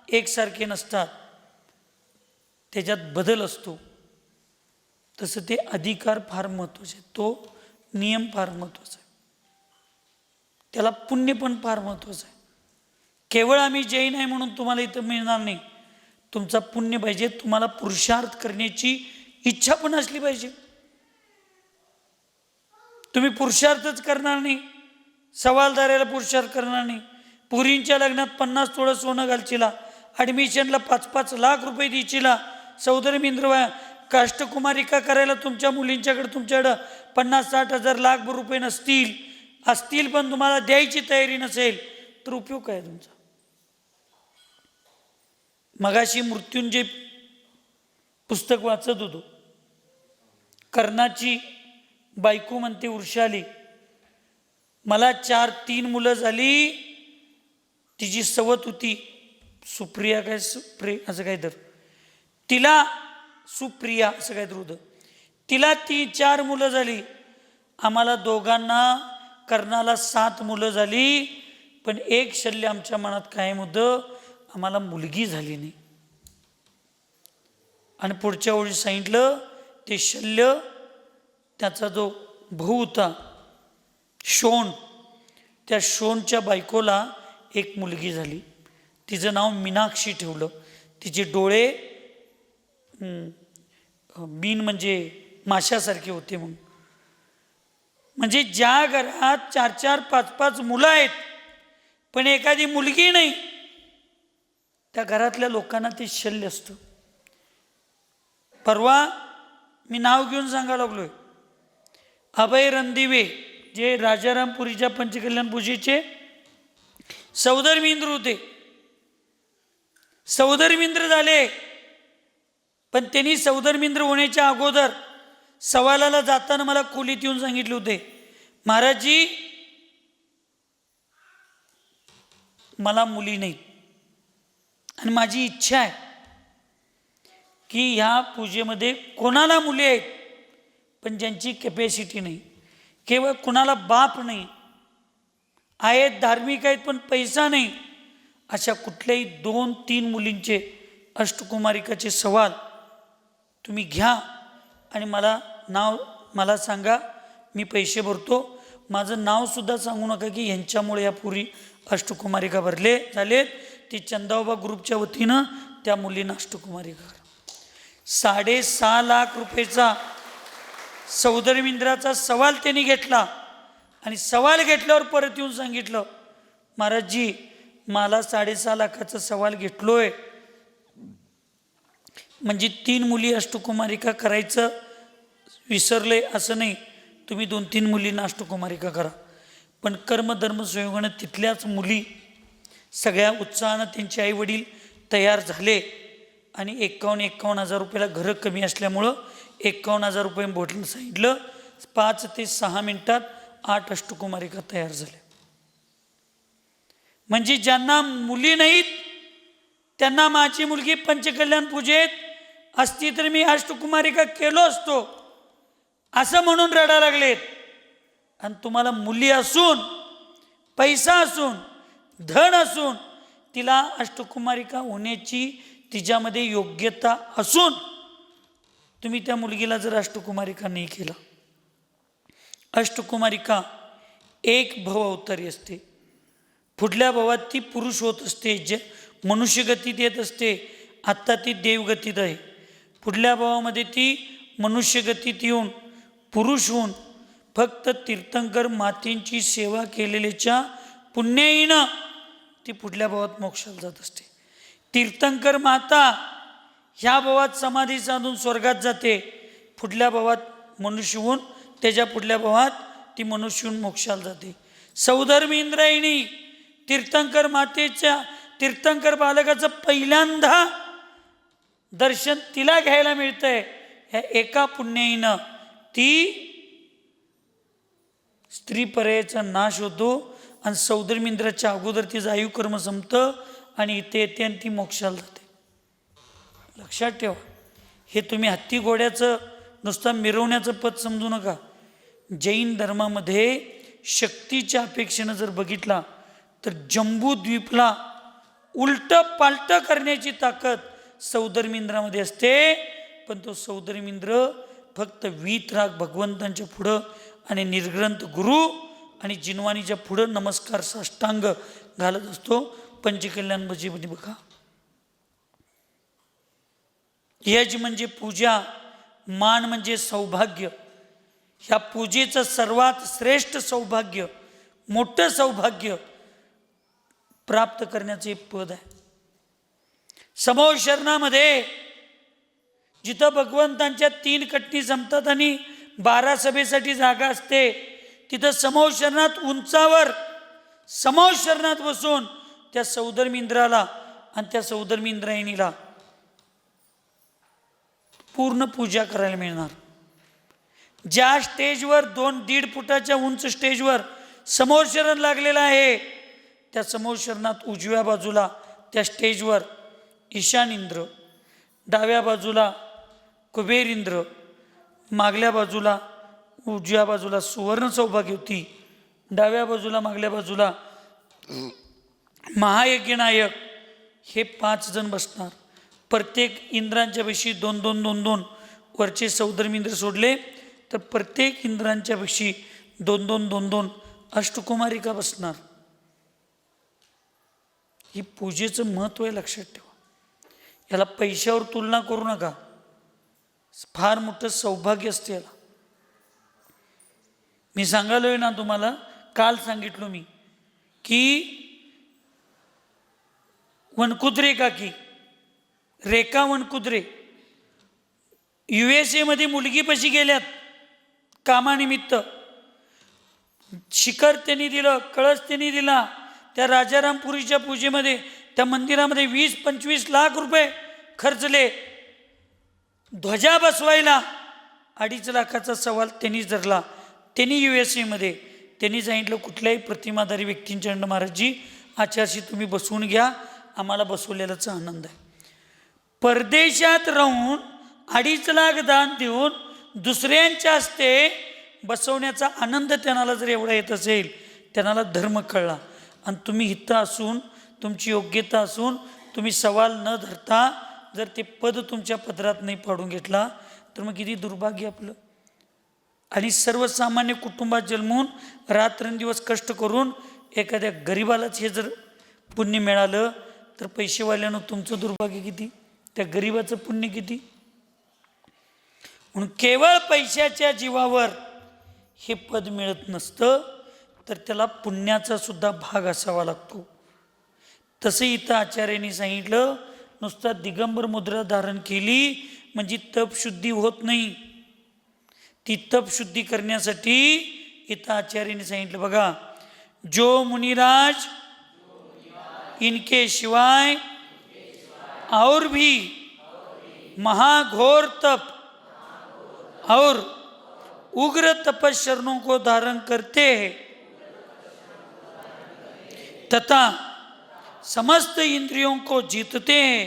S1: एकसारखे नसतात, त्याच्यात बदल असतो. तसं ते अधिकार फार महत्त्वाचे, तो नियम फार महत्त्वाचा आहे, त्याला पुण्य पण फार महत्त्वाचं आहे. केवळ आम्ही जैन आहे म्हणून तुम्हाला इथं मिळणार नाही, तुमचा पुण्य पाहिजे, तुम्हाला पुरुषार्थ करण्याची इच्छा पण असली पाहिजे. तुम्ही पुरुषार्थच करणार नाही, सवालदाराला पुरुषार्थ करणार नाही, पुरींच्या लग्नात 50 तोळं सोनं घालचिला, ॲडमिशनला 5-5 लाख रुपये द्यायचिला, सौदरी मिंद्र काष्टकुमारिका करायला तुमच्या तुमच्याकडं 50-60 हजार लाख रुपये असतील पण तुम्हाला द्यायची तयारी नसेल तर उपयोग काय तुमचा? मगाशी मृत्युंजय पुस्तक वाचत होतो. कर्णाची बायको म्हणते उर्शाली, मला 3 मुलं झाली, तिची सवत होती सुप्रिया काय असं काय तर, तिला सुप्रिया असं काय तर होतं, तिला 4 मुलं झाली, आम्हाला दोघांना कर्णाला 7 मुलं झाली, पण एक शल्य आमच्या मनात कायम होतं, आम्हाला मुलगी झाली नाही. आणि पुढच्या वेळी सांगितलं ते शल्य, त्याचा जो भाऊ होता शोण, त्या शोणच्या बायकोला एक मुलगी झाली, तिचं नाव मीनाक्षी ठेवलं. तिचे डोळे बीन म्हणजे माशासारखे होते म्हणून. म्हणजे ज्या घरात 4-4, 5-5 मुलं आहेत पण एखादी मुलगी नाही, त्या घरातल्या लोकांना ते शल्य असतं. परवा मी नाव घेऊन सांगायला लागलोय, अभय रणदिवे जे राजारामपुरीच्या पंचकल्याण पूजेचे सौदर मिंद्र होते, सौधर्मिंद्र झाले, पण त्यांनी सौधर्मिंद्र होण्याच्या अगोदर सवालाला जाताना मला खोलीत येऊन सांगितले होते, महाराजजी मला मुली नाहीत आणि माझी इच्छा आहे की ह्या पूजेमध्ये कोणाला मुली आहेत, पण ज्यांची कॅपॅसिटी नाही, केवळ कुणाला बाप नाही, आहेत धार्मिक आहेत पण पैसा नाही, अशा कुठल्याही 2-3 मुलींचे अष्टकुमारिकाचे सवाल तुम्ही घ्या आणि मला सांगा, मी पैसे भरतो. माझं नावसुद्धा सांगू नका की ह्यांच्यामुळे या पुरी अष्टकुमारिका भरले झालेत. ती चंदावबा ग्रुपच्या वतीनं त्या मुलींना अष्टकुमारिका 6.5 लाख रुपयेचा सौधर्मिंद्राचा सवाल त्यांनी घेतला आणि सवाल घेतल्यावर परत येऊन सांगितलं, महाराजजी मला 6.5 लाखाचा सवाल घेतलोय, म्हणजे 3 मुली अष्टकुमारिका करायचं विसरले असं नाही, तुम्ही 2-3 मुलींना अष्टकुमारिका करा. पण कर्मधर्म संयोगानं तिथल्याच मुली सगळ्या उत्साहानं त्यांचे आईवडील तयार झाले आणि 51 हजार रुपयाला घरं कमी असल्यामुळं 51,000 रुपये बोटलं सांगितलं. 5 ते 6 मिनिटात 8 अष्टकुमारिका तयार झाल्या. म्हणजे ज्यांना मुली नाहीत त्यांना माझी मुलगी पंचकल्याण पूजेत असती तर मी अष्टकुमारिका केलो असतो असं म्हणून रडा लागलेत. आणि तुम्हाला मुली असून, पैसा असून, धन असून, तिला अष्टकुमारिका होण्याची तिच्यामध्ये योग्यता असून तुम्ही त्या मुलगीला जर अष्टकुमारिका नाही केला. अष्टकुमारिका एक भव अवतारी असते, पुढल्या भवात ती पुरुष होत असते, जे मनुष्यगतीत येत असते. आत्ता ती देवगतीत आहे. पुढल्या भावामध्ये ती मनुष्यगतीत येऊन पुरुष होऊन फक्त तीर्थंकर मातेंची सेवा केलेल्याच्या पुण्याईनं ती पुढल्या भावात मोक्षाला जात असते. तीर्थंकर माता ह्या भावात समाधी साधून स्वर्गात जाते, पुढल्या भावात मनुष्य होऊन, त्याच्या पुढल्या भावात ती मनुष्य होऊन मोक्षाला जाते. सौधर्मी इंद्रायणी तीर्थंकर मातेच्या, तीर्थंकर बालकाचं पहिल्यांदा दर्शन तिला घ्यायला मिळतंय. ह्या एका पुण्याईनं ती स्त्री पर्यायाचा नाश होतो आणि सौधर्मिंद्राच्या अगोदर तिचं आयुकर्म संपतं आणि इथे येते आणि ती मोक्षाला जाते. लक्षात ठेवा, हे तुम्ही हत्ती घोड्याचं नुसतं मिरवण्याचं पद समजू नका. जैन धर्मामध्ये शक्तीच्या अपेक्षेनं जर बघितला तर जम्बूद्वीपला उलटं पालटं करण्याची ताकद सौधर्मिंद्रामध्ये असते. पण तो सौधर्मिंद्र फक्त वीतराग भगवंतांच्या पुढं आणि निर्ग्रंथ गुरु आणि जिनवानीच्या पुढं नमस्कार साष्टांग घालत असतो. पंचकल्याण भजीमध्ये बघा, यज म्हणजे पूजा, मान म्हणजे सौभाग्य. ह्या पूजेचं सर्वात श्रेष्ठ सौभाग्य, मोठं सौभाग्य प्राप्त करण्याचे पद आहे. समूह शरणामध्ये जिथं भगवंतांच्या 3 कटणी जमतात आणि 12 सभेसाठी जागा असते, तिथं समूह शरणात उंचावर समूह शरणात बसून त्या सौधर्मिंद्राला आणि त्या सौधर्मिंद्रायणीला पूर्ण पूजा करायला मिळणार. ज्या स्टेजवर 2-1.5 फुटाच्या उंच स्टेजवर समूह शरण लागलेला आहे, त्या समूह शरणात उजव्या बाजूला त्या स्टेजवर ईशान इंद्र, डाव्या बाजूला कुबेर इंद्र, मागल्या बाजूला उजव्या बाजूला सुवर्ण सौभाग्यवती, डाव्या बाजूला मागल्या बाजूला महायज्ञनायक, हे 5 जण बसणार. प्रत्येक इंद्रांच्या पेशी 2-2 वरचे सौधर्मिंद्र सोडले तर प्रत्येक इंद्रांच्या पेशी 2-2 अष्टकुमारिका बसणार. ही पूजेचं महत्त्व आहे, लक्षात ठेवा. याला पैशावर तुलना करू नका, फार मोठं सौभाग्य असते याला. मी सांगालोय ना तुम्हाला, काल सांगितलो मी की वनकुद्रे काकी रेखा वनकुद्रे USA मध्ये मुलगीपाशी गेल्यात कामानिमित्त. शिखर त्यांनी दिलं, कळस त्यांनी दिला. त्या राजारामपुरीच्या पूजेमध्ये त्या मंदिरामध्ये 20-25 लाख रुपये खर्चले. ध्वजा बसवायला 2.5 लाखाचा सवाल त्यांनीच धरला. त्यांनी USA त्यांनी सांगितलं कुठल्याही प्रतिमाधारी व्यक्तींच्याकडनं महाराजजी आचारशी तुम्ही बसवून घ्या, आम्हाला बसवलेलाचा आनंद आहे. परदेशात राहून 2.5 लाख दान देऊन दुसऱ्यांच्या हस्ते बसवण्याचा आनंद त्यांना जर एवढा येत असेल, त्यांना धर्म कळला. आणि तुम्ही इथं असून तुमची योग्यता असून तुम्ही सवाल न धरता जर ते पद तुमच्या पदरात नाही पाडून घेतला तर मग किती दुर्भाग्य आपलं. आणि सर्वसामान्य कुटुंबात जन्मून रात्रंदिवस कष्ट करून एखाद्या गरिबालाच हे जर पुण्य मिळालं तर पैसेवाल्यानं तुमचं दुर्भाग्य किती, त्या गरिबाचं पुण्य किती. म्हणून केवळ पैशाच्या जीवावर हे पद मिळत नसतं, तर त्याला पुण्याचा सुद्धा भाग असावा लागतो. तसं इथं आचार्यांनी सांगितलं नुसता दिगंबर मुद्रा धारण केली म्हणजे तपशुद्धी होत नाही. ती तपशुद्धी करण्यासाठी इथं आचार्यांनी सांगितलं बघा, जो मुनिराज इनके सिवाय और भी महाघोर तप और उग्र तपस्या को धारण करते हैं तथा समस्त इंद्रियों को जीतते हैं,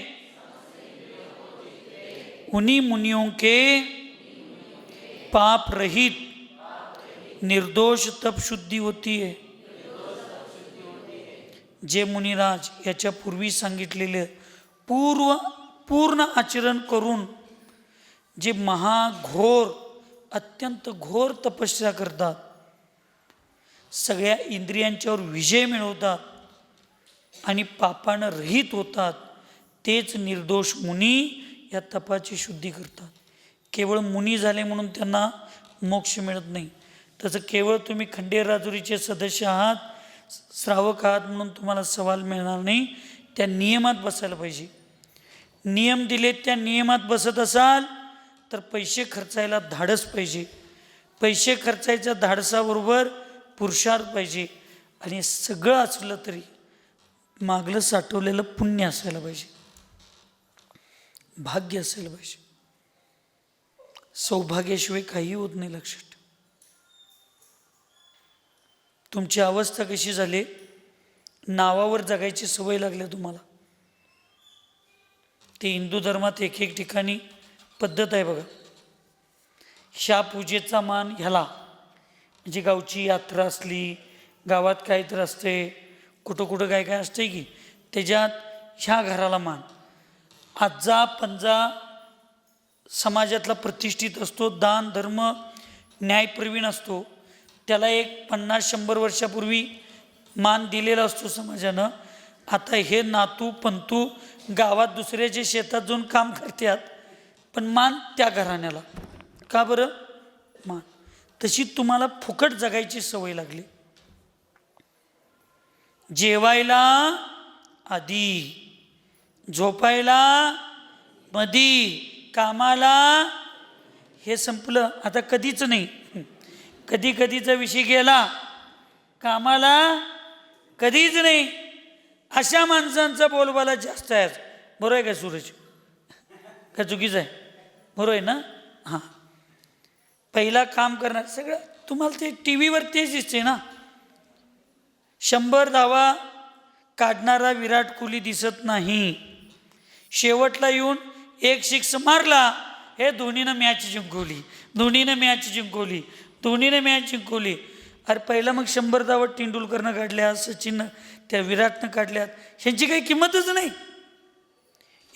S1: उन्हीं मुनियों के पाप रहित निर्दोष तप शुद्धि होती है. जे मुनिराज याच्या पूर्वी सांगितलेले पूर्ण आचरण करून जे महाघोर अत्यंत घोर तपस्या करतात, सगळ्या इंद्रियांच्यावर विजय मिळवतात आणि पापानं रहित होतात, तेच निर्दोष मुनी या तपाची शुद्धी करतात. केवळ मुनी झाले म्हणून त्यांना मोक्ष मिळत नाही. तसं केवळ तुम्ही खंडेर राजुरीचे सदस्य आहात, श्रावक आहात म्हणून तुम्हाला सवाल मिळणार नाही. त्या नियमात बसायला पाहिजे. नियम दिले त्या नियमात बसत असाल तर पैसे खर्चायला धाडस पाहिजे. पैसे खर्चायच्या धाडसाबरोबर पुरुषार्थ पाहिजे. आणि सगळं असलं तरी मागलं साठवलेलं पुण्य असायला पाहिजे, भाग्य असायला पाहिजे. सौभाग्याशिवाय काही होत नाही. लक्षात ठेवा. तुमची अवस्था कशी झाली, नावावर जगायची सवय लागली तुम्हाला. ते हिंदू धर्मात एक ठिकाणी पद्धत आहे बघा, ह्या पूजेचा मान ह्याला, म्हणजे गावची यात्रा असली, गावात काहीतरी असते, कुठं काय असते की त्याच्यात ह्या घराला मान. आजा पंजा समाजातला प्रतिष्ठित असतो, दान धर्म न्यायप्रवीण असतो, त्याला एक 50-100 वर्षापूर्वी मान दिलेला असतो समाजानं. आता हे नातू पंतू गावात दुसऱ्याच्या शेतात जाऊन काम करतात, पण मान त्या घराण्याला. का बरं मान? तशी तुम्हाला फुकट जगायची सवय लागली. जेवायला आधी, झोपायला मधी, कामाला हे संपलं. आता कधीच नाही. कधीचा विषय गेला, कामाला कधीच नाही. अशा माणसांचा बोलबाला जास्त आहे. बरोबर आहे का सूरज? का चुकीचं आहे? बरोबर आहे ना? हां, पहिला काम करणार सगळं तुम्हाला ते टी व्हीवर तेच दिसते ना. 100 धावा काढणारा विराट कोहली दिसत नाही. शेवटला येऊन 1 सिक्स मारला, हे धोनीनं मॅच जिंकवली. अरे पहिला मग 100 धावा तेंडुलकरनं काढल्या, सचिन त्या विराटनं काढल्यात, ह्यांची काही किंमतच नाही.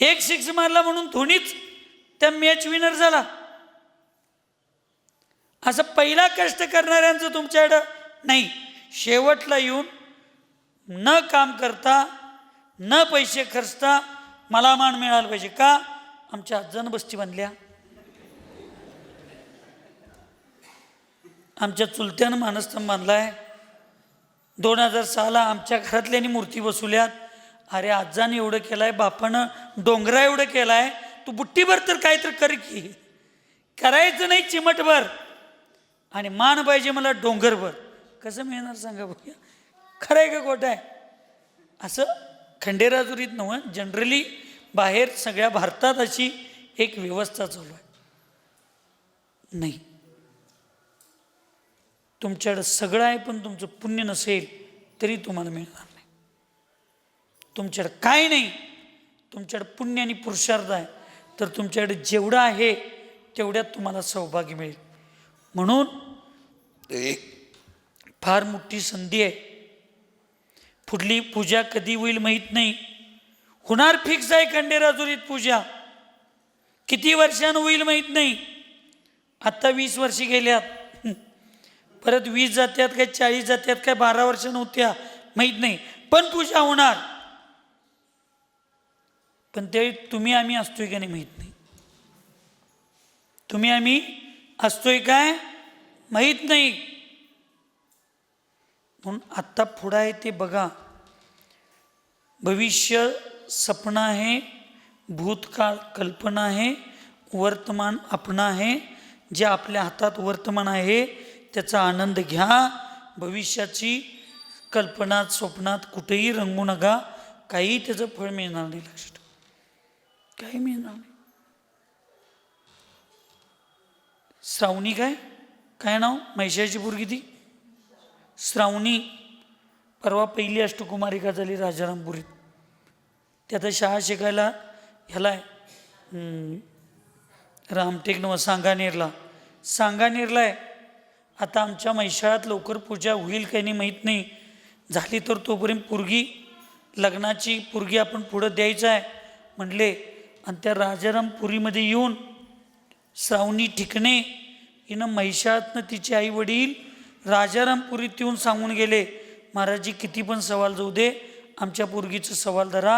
S1: 1 सिक्स मारला म्हणून धोनीच त्या मॅच विनर झाला. असं पहिला कष्ट करणाऱ्यांचं तुमच्याकडं नाही. शेवटला येऊन न काम करता, न पैसे खर्चता मला मान मिळाला पाहिजे. का? आमच्या आजानं बस्ती बांधल्या, आमच्या चुलत्यानं मानस्तंभ बांधलाय, 2006ला आमच्या घरातल्यानी मूर्ती बसवल्यात. अरे आजानं एवढं केलंय, बापानं डोंगरा एवढं केलाय, तू बुट्टीभर तर काहीतरी कर की. करायचं नाही चिमटभर, आणि मान पाहिजे मला डोंगरभर. कसं मिळणार सांगा बघूया? खरं आहे का खोटं आहे? असं खंडेराजुरीत नव्हतं, जनरली बाहेर सगळ्या भारतात अशी एक व्यवस्था चालू आहे. नाही, तुमच्याकडं सगळं आहे पण तुमचं पुण्य नसेल तरी तुम्हाला मिळणार नाही. तुमच्याकडं काय नाही, तुमच्याकडं पुण्य आणि पुरुषार्थ आहे तर तुमच्याकडे जेवढं आहे तेवढ्यात तुम्हाला सौभाग्य मिळेल. म्हणून एक फार मोठी संधी आहे. पुढली पूजा कधी होईल माहीत नाही, होणार फिक्स आहे खंडेराजुरीत पूजा. किती वर्षानं होईल माहीत नाही. आत्ता 20 वर्षी गेल्यात, परत 20 जात्यात काय 40 जात्यात काय 12 वर्ष नव्हत्या माहीत नाही, पण पूजा होणार. पण ते तुम्ही आम्ही असतोय का नाही माहीत नाही. तुम्ही आम्ही असतोय काय माहीत नाही. म्हणून आत्ता पुढं आहे ते बघा. भविष्य सपना आहे, भूतकाळ कल्पना आहे, वर्तमान आपणा आहे. जे आपल्या हातात वर्तमान आहे त्याचा आनंद घ्या. भविष्याची कल्पनात स्वप्नात कुठेही रंगू नका, काही त्याचं फळ मिळणार नाही. लक्षात ठेवा, काही मिळणार नाही. श्रावणी काय नाव मैशाची पोरगी ती श्रावणी. परवा पहिली अष्टकुमारिका झाली राजारामपुरीत. ते आता शाळा शिकायला ह्याला आहे रामटेक नव सांगानेरला आहे. आता आमच्या मैशाळात लवकर पूजा होईल काही नाही माहीत नाही. झाली तर तोपर्यंत पोरगी लग्नाची पोरगी आपण पुढं द्यायचं आहे म्हटले. आणि त्या राजारामपुरीमध्ये येऊन श्रावणी ठिकणे हिनं मैशाळातनं तिचे आई वडील राजारामपुरीत येऊन सांगून गेले, महाराजजी किती पण सवाल जाऊ दे, आमच्या पोरगीचं सवाल धरा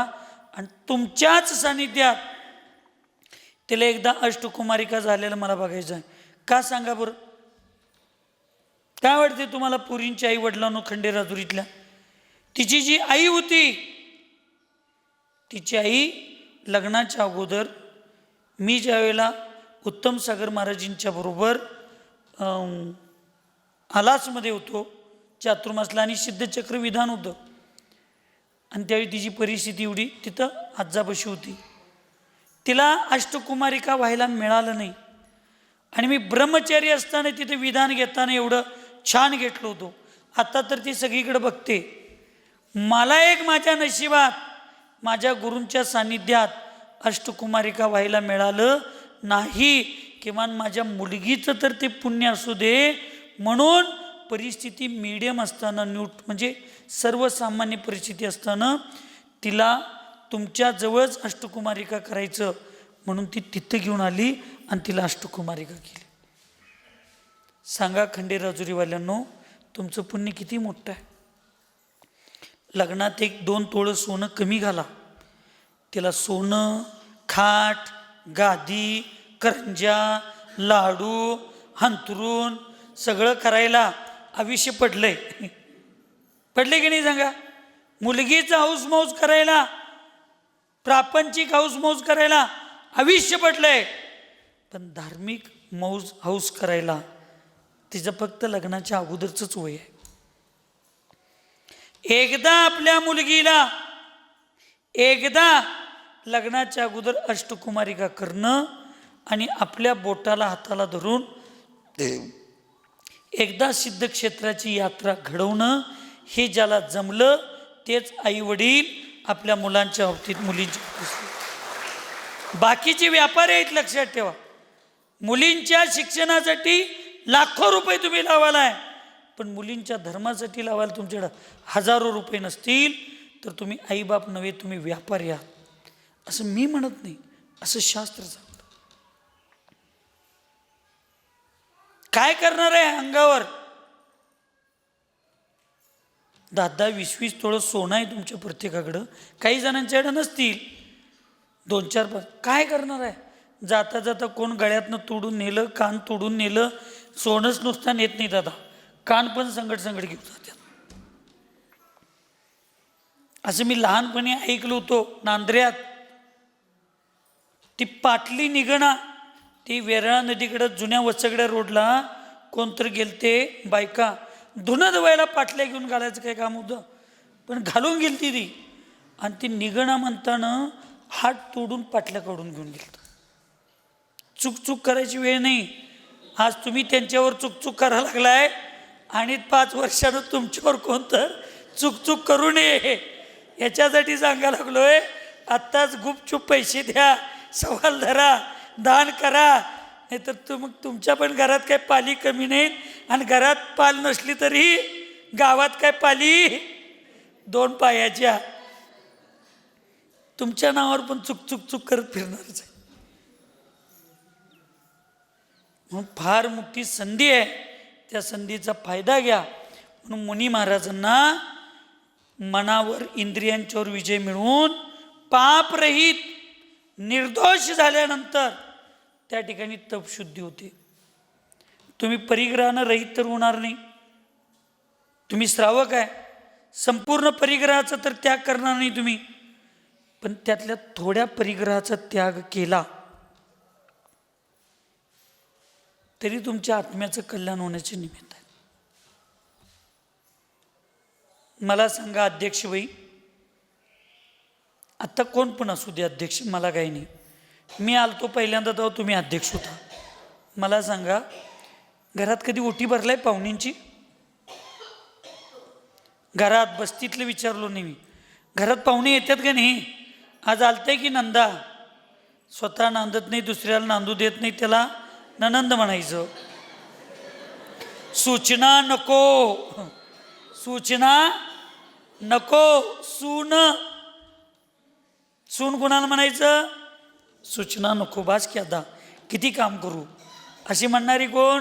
S1: आणि तुमच्याच सानिध्यात तिला एकदा अष्टकुमारिका झालेलं मला बघायचं आहे. का सांगा बरं, काय वाटते तुम्हाला? पुरींच्या आई वडिलांनो खंडेराजुरीतल्या तिची जी आई होती, तिची आई लग्नाच्या अगोदर मी ज्यावेळेला उत्तम सागर महाराजींच्या बरोबर आलासमध्ये होतो, चातुर्मासला आणि सिद्धचक्र विधान होतं, आणि त्यावेळी तिची परिस्थिती एवढी तिथं आज्जाबशी होती, तिला अष्टकुमारिका व्हायला मिळालं नाही. आणि मी ब्रह्मचारी असताना तिथे विधान घेताना एवढं छान घेतलं होतं. आता तर ती सगळीकडे बघते. मला एक माझ्या नशिबात माझ्या गुरूंच्या सान्निध्यात अष्टकुमारिका व्हायला मिळालं नाही. किमान माझ्या मुलगीचं तर ते पुण्य असू दे. म्हणून परिस्थिती मीडियम असताना म्हणजे सर्वसामान्य परिस्थिती असताना तिला तुमच्याजवळच अष्टकुमारिका करायचं म्हणून ती तिथं घेऊन आली आणि तिला अष्टकुमारिका केली. सांगा खंडेराजुरीवाल्यांनो, तुमचं पुण्य किती मोठं आहे. लग्नात 1-2 तोळं सोनं कमी घाला, तिला सोनं, खाट, गादी, करंजा, लाडू, हंतरून सगळं करायला आयुष्य पडलंय की नाही सांगा. मुलगीचा हाऊसमौज करायला, प्रापंचिक हाऊसमौज करायला आयुष्य पडलंय. पण धार्मिक हाऊस करायला तिचं फक्त लग्नाच्या अगोदरच वय आहे. एकदा आपल्या मुलगीला लग्नाच्या अगोदर अष्टकुमारिका करणं आणि आपल्या बोटाला हाताला धरून एकदा सिद्धक्षेत्राची यात्रा घडवणं, हे ज्याला जमलं तेच आई वडील आपल्या मुलांच्या बाबतीत मुलींच्या बाबतीत. बाकीचे व्यापारी आहेत, लक्षात ठेवा. मुलींच्या शिक्षणासाठी लाखो रुपये तुम्ही लावालाय, पण मुलींच्या धर्मासाठी लावायला तुमच्याकडं हजारो रुपये नसतील तर तुम्ही आईबाप नव्हे, तुम्ही व्यापारी आहात. असं मी म्हणत नाही, असं शास्त्र सांगतं. काय करणार आहे अंगावर? 10-10, 20-20 तोळं सोनं आहे तुमच्या प्रत्येकाकडं. काही जणांच्याकडं नसतील, 2-4-5. काय करणार आहे? जाता जाता कोण गळ्यातनं तोडून नेलं, कान तोडून नेलं. सोनंच नुसतं नेत नाही दादा, कान पण संकट घेऊन जातात. असं मी लहानपणी ऐकलं होतं. नांदऱ्यात ती पाटली निघणा, ती वेरळा नदीकडं जुन्या वचगड्या रोडला कोणतरी गेलते बायका धुणं धुवायला पाटल्या घेऊन घालायचं काय काम होतं, पण घालून गेलती ती. आणि ती निघणं म्हणताना हात तोडून पाटल्याकडून घेऊन गेलं. चूक करायची वेळ नाही. आज तुम्ही त्यांच्यावर चूक करायला लागलाय आणि 5 वर्षानं तुमच्यावर कोणतं चूक करू नये याच्यासाठी सांगायला लागलोय. आत्ताच गुपचूप पैसे द्या, सवाल धरा, दान करा, नाहीतर मग तुमच्या पण घरात काय पाली कमी नाही. आणि घरात पाल नसली तरी गावात काय पाली 2 पायाच्या. तुमच्या नावावर पण चूक करत फिरणारच आहे. म्हणून फार मोठी संधी आहे, त्या संधीचा फायदा घ्या. म्हणून मुनी महाराजांना मनावर इंद्रियांच्यावर विजय मिळवून पापरहित निर्दोष झाल्यानंतर त्या ठिकाणी तपशुद्धी होते. तुम्ही परिग्रहानं रहित तर होणार नाही. तुम्ही श्रावक आहे, संपूर्ण परिग्रहाचा तर त्याग करणार नाही तुम्ही, पण त्यातल्या थोड्या परिग्रहाचा त्याग केला तरी तुमच्या आत्म्याचं कल्याण होण्याचे निमित्त आहे. मला सांगा अध्यक्षबाई, आत्ता कोण पण असू दे अध्यक्ष, मला काही नाही. मी आलतो पहिल्यांदा तेव्हा तुम्ही अध्यक्ष होता. मला सांगा, घरात कधी ओटी भरलाय पाहुण्यांची? घरात बस्तीतलं विचारलो नाही मी. घरात पाहुणे येतात का नाही? आज आलतंय की नंदा? स्वतः नांदत नाही, दुसऱ्याला नांदू देत नाही, त्याला ननंद म्हणायचं. सूचना नको, सूचना नको. सून कुणाला म्हणायचं? सूचना नको. बास की आता किती काम करू अशी म्हणणारी कोण?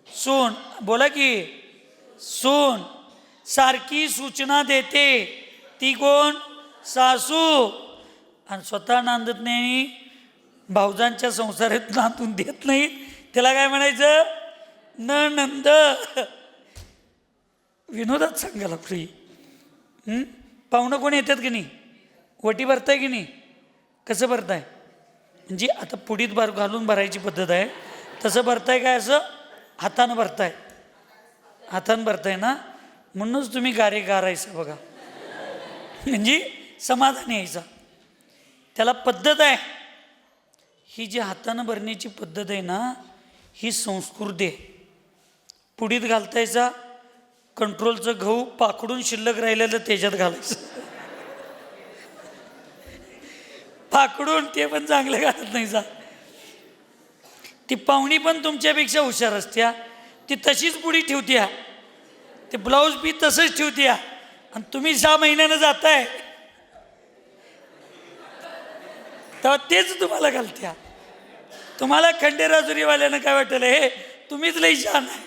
S1: सून. बोला की. सून. सारखी सूचना देते ती कोण? सासू. आणि स्वतः नांदत नाही, भाऊजांच्या संसारात नांदून देत नाही, त्याला काय म्हणायचं? नंद. विनोदात सांगायला फ्री. पाहुणं कोण येतात की नाही? वटी भरताय की नाही? कसं भरताय? म्हणजे आता पुडीत घालून भरायची पद्धत आहे तसं भरताय काय? असं हातानं भरताय? हातानं भरताय ना, म्हणूनच तुम्ही गारायचं बघा. म्हणजे समाधान यायचा. त्याला पद्धत आहे. ही जी हातानं भरण्याची पद्धत आहे ना, ही संस्कृती आहे. पुडीत घालतायचा, कंट्रोलचं गहू पाकडून शिल्लक राहिलेलं त्याच्यात घालायचं. पाकडून ते पण चांगलं घालत नाही जा. ती पाहुणी पण तुमच्यापेक्षा हुशार असत्या. ती तशीच पुडी ठेवत्या, ते ब्लाऊज बी तसंच ठेवत्या, आणि तुम्ही 6 महिन्यानं जाताय तेव्हा तेच तुम्हाला घालत्या. तुम्हाला खंडेराजुरीवाल्यानं काय वाटलं? हे तुम्हीच लई छान आहे.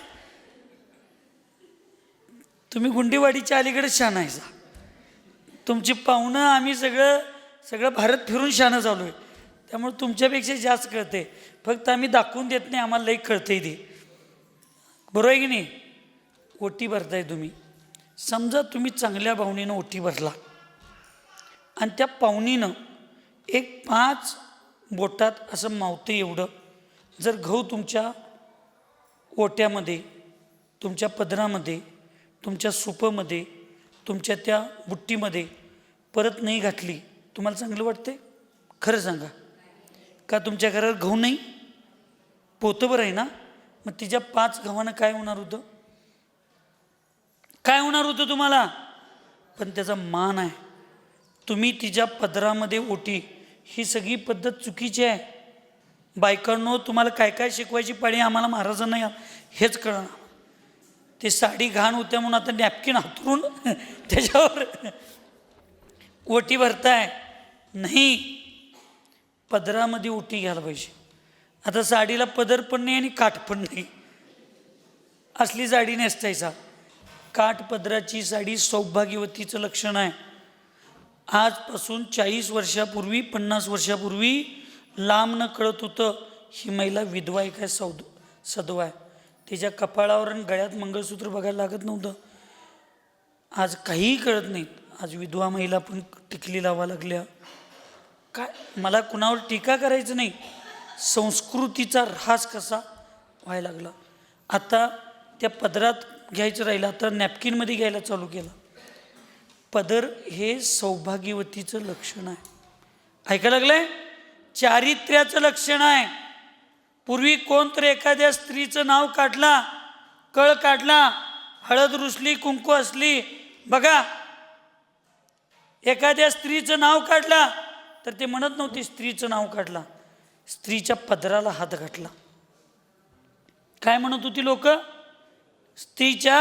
S1: तुम्ही गुंडीवाडीच्या अलीकडे शान आहे जा. तुमची पाहुणं आम्ही सगळं भारत फिरून शानं चालू आहे, त्यामुळे तुमच्यापेक्षा जास्त कळते. फक्त आम्ही दाखवून देत नाही, आम्हाला लई कळतंय ते. बरोबर आहे की नाही? ओटी भरताय तुम्ही. समजा तुम्ही चांगल्या पाहुणीनं ओटी भरला आणि त्या पाहुणीनं एक 5 बोटात असं मावते एवढं जर गहू तुमच्या ओट्यामध्ये, तुमच्या पदरामध्ये, तुमच्या सुपामध्ये, तुमच्या त्या बुट्टीमध्ये परत नाही घातली, तुम्हाला चांगलं वाटते? खरं सांगा. का तुमच्या घरात गहू नाही? पोतभर आहे ना, मग तिच्या 5 गव्हानं काय होणार होतं? काय होणार होतं तुम्हाला? पण त्याचा मान आहे. तुम्ही तिच्या पदरामध्ये ओटी, ही सगळी पद्धत चुकीची आहे. बायकांनो, तुम्हाला काय काय शिकवायची पाळी आम्हाला महाराजांना हेच कळणार. ते साडी घाण होत्या म्हणून आता नॅपकिन हातरून त्याच्यावर ओटी भरताय. नाही, पदरामध्ये ओटी घ्यायला पाहिजे. आता साडीला पदर पण नाही आणि काठ पण नाही, असली साडी नेसतायचा. काठ पदराची साडी सौभाग्यवतीचं लक्षण आहे. आजपासून 40 वर्षापूर्वी, 50 वर्षापूर्वी लांब न कळत होतं ही महिला विधवा आहे काय सधवा आहे. तिच्या कपाळावर आणि गळ्यात मंगळसूत्र बघायला लागत नव्हतं. आज काहीही कळत नाही. आज विधवा महिला पण टिकली लावा लागल्या. काय, मला कुणावर टीका करायचं नाही, संस्कृतीचा ऱ्हास कसा व्हायला लागला. आता त्या पदरात घ्यायचं राहिलं, आता नॅपकिनमध्ये घ्यायला चालू केलं. पदर हे सौभाग्यवतीचं लक्षण आहे. ऐकायला लागलंय? चारित्र्याचं लक्षण आहे. पूर्वी कोणतरी एखाद्या स्त्रीचं नाव काढला, कळ काढला, हळद रुसली, कुंकू असली, बघा एखाद्या स्त्रीचं नाव काढला तर ते म्हणत नव्हते स्त्रीचं नाव काढला, स्त्रीच्या पदराला हात घातला. काय म्हणत होती लोक? स्त्रीच्या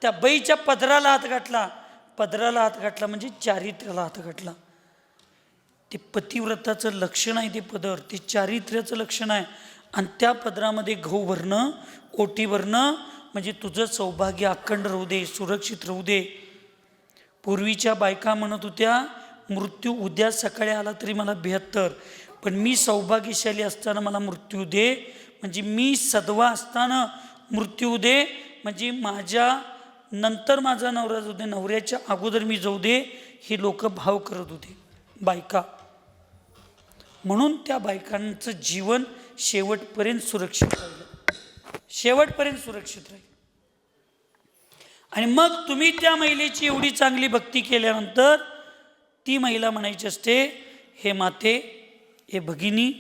S1: त्या बाईच्या पदराला हात घातला. पदराला हात घातला म्हणजे चारित्र्याला हात घातला. ते पतिव्रताचं लक्षण आहे. ते पदर ते चारित्र्याचं लक्षण आहे. आणि त्या पदरामध्ये गहू भरणं, ओटी भरणं म्हणजे तुझं सौभाग्य अखंड राहू दे, सुरक्षित राहू दे. पूर्वीच्या बायका म्हणत होत्या मृत्यू उद्या सकाळी आला तरी मला 72, पण मी सौभाग्यशाली असताना मला मृत्यू दे, म्हणजे मी सदवा असताना मृत्यू दे, म्हणजे माझ्या नंतर माझा नवरा जाऊ दे, नवऱ्याच्या अगोदर मी जाऊ दे. हे लोक भाव करत होते बायका. म्हणून त्या बायकांचं जीवन शेवटपर्यंत सुरक्षित राहिलं, शेवटपर्यंत सुरक्षित राहील. आणि मग तुम्ही त्या महिलेची एवढी चांगली भक्ती केल्यानंतर ती महिला म्हणायची असते, हे माते, हे भगिनी,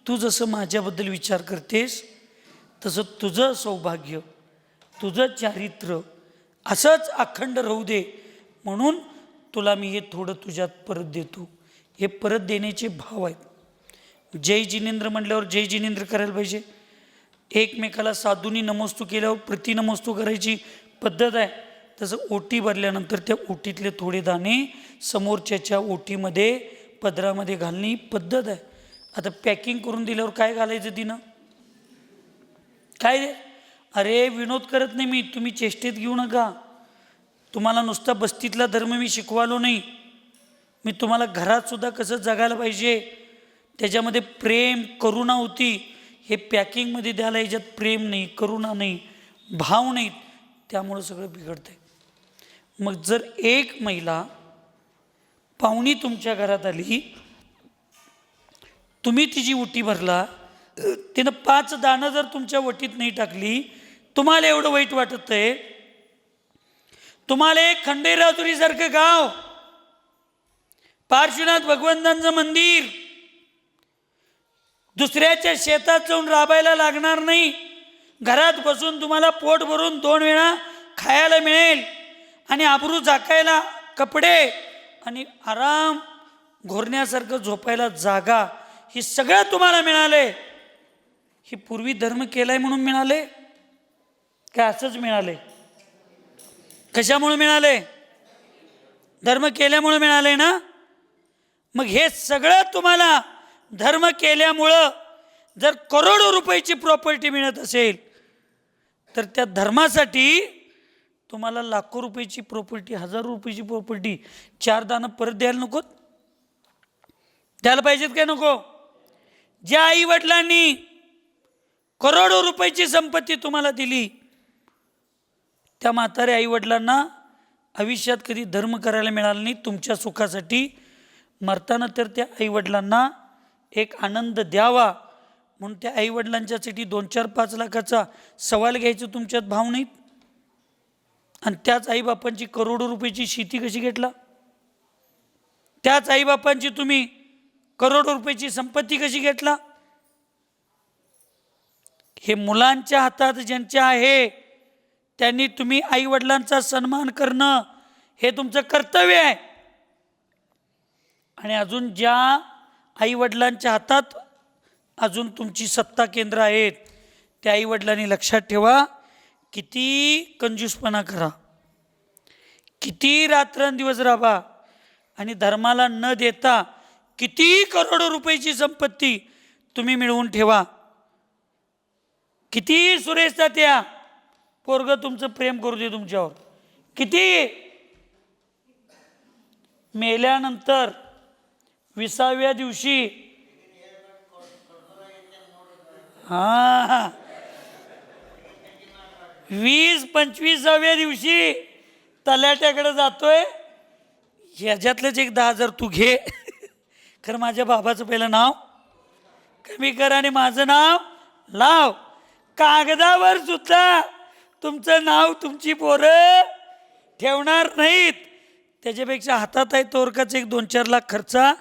S1: तू जसं माझ्याबद्दल विचार करतेस तसं तुझं सौभाग्य, तुझं चारित्र्य असंच अखंड राहू दे, म्हणून तुला मी हे थोडं तुझ्यात परत देतो. हे परत देण्याचे भाव आहेत. जय जिनेंद्र म्हटल्यावर जय जिनेंद्र करायला पाहिजे. एकमेकाला साधूनी नमस्तू केल्यावर प्रतिनमस्तू करायची पद्धत आहे. तसं ओटी भरल्यानंतर त्या ओटीतले थोडे दाणे समोरच्याच्या ओटीमध्ये, पदरामध्ये घालणे पद्धत आहे. आता पॅकिंग करून दिल्यावर काय घालायचं तिनं? काय रे? अरे विनोद करत नाही मी, तुम्ही चेष्टेत घेऊ नका. तुम्हाला नुसता बस्तीतला धर्म मी शिकवालो नाही, मी तुम्हाला घरात सुद्धा कसं जगायला पाहिजे त्याच्यामध्ये प्रेम करुणा होती. हे पॅकिंगमध्ये द्यायला याच्यात प्रेम नाही, करुणा नाही, भाव नाहीत, त्यामुळं सगळं बिघडतंय. मग जर एक महिला पाहुणी तुमच्या घरात आली, तुम्ही तिची ओटी भरला, तिनं 5 दाणं जर तुमच्या वटीत नाही टाकली, तुम्हाला एवढं वाईट वाटत आहे? तुम्हाला एक खंडेराजुरीसारखं गाव, पार्श्वनाथ भगवंतांचं मंदिर, दुसऱ्याच्या शेतात जाऊन राबायला लागणार नाही, घरात बसून तुम्हाला पोट भरून 2 वेळा खायला मिळेल, आणि आबरू झाकायला कपडे, आणि आराम घोरण्यासारखं झोपायला जागा, हे सगळं तुम्हाला मिळाले. हे पूर्वी धर्म केलाय म्हणून मिळाले का असंच मिळाले? कशामुळे मिळाले? धर्म केल्यामुळे मिळाले ना. मग हे सगळं तुम्हाला धर्म केल्यामुळं जर करोडो रुपयाची प्रॉपर्टी मिळत असेल तर त्या धर्मासाठी तुम्हाला लाखो रुपयाची प्रॉपर्टी, हजारो रुपयाची प्रॉपर्टी 4 दाणं परत द्यायला नको? द्यायला पाहिजेत काय नको? ज्या आई वडिलांनी करोडो रुपयाची संपत्ती तुम्हाला दिली, त्या म्हाताऱ्या आई वडिलांना आयुष्यात कधी धर्म करायला मिळाला नाही तुमच्या सुखासाठी. मरताना तर त्या आई वडिलांना एक आनंद द्यावा म्हणून त्या आई वडिलांच्यासाठी 2, 4, 5 लाखाचा सवाल घ्यायचं तुमच्यात भाव नाहीत. आणि त्याच आईबापांची करोडो रुपयाची शेती कशी घेतला? त्याच आईबापांची तुम्ही करोडो रुपयाची संपत्ती कशी घेतला? हे मुलांच्या हातात ज्यांच्या आहे त्यांनी तुम्ही आई वडिलांचा सन्मान करणं हे तुमचं कर्तव्य आहे. आणि अजून ज्या आई वडिलांच्या हातात अजून तुमची सत्ता केंद्र आहेत, त्या आई वडिलांनी लक्षात ठेवा, किती कंजूसपणा करा, किती रात्रंदिवस राहा, आणि धर्माला न देता किती करोडो रुपयाची संपत्ती तुम्ही मिळवून ठेवा, किती सुरेशता त्या पोरगं तुमचं प्रेम करू दे तुमच्यावर, किती मेल्यानंतर 20व्या दिवशी 20-25व्या दिवशी तलाट्याकडे जातोय, ह्याच्यातलंच एक 10,000 तू घे, खरं माझ्या बाबाचं पहिलं नाव कमी कर आणि माझं नाव लाव. कागदावर सुद्धा तुमचं नाव तुमची पोरं ठेवणार नाहीत. त्याच्यापेक्षा हातात आहे तोरकाच एक 2-4 लाख खर्चा,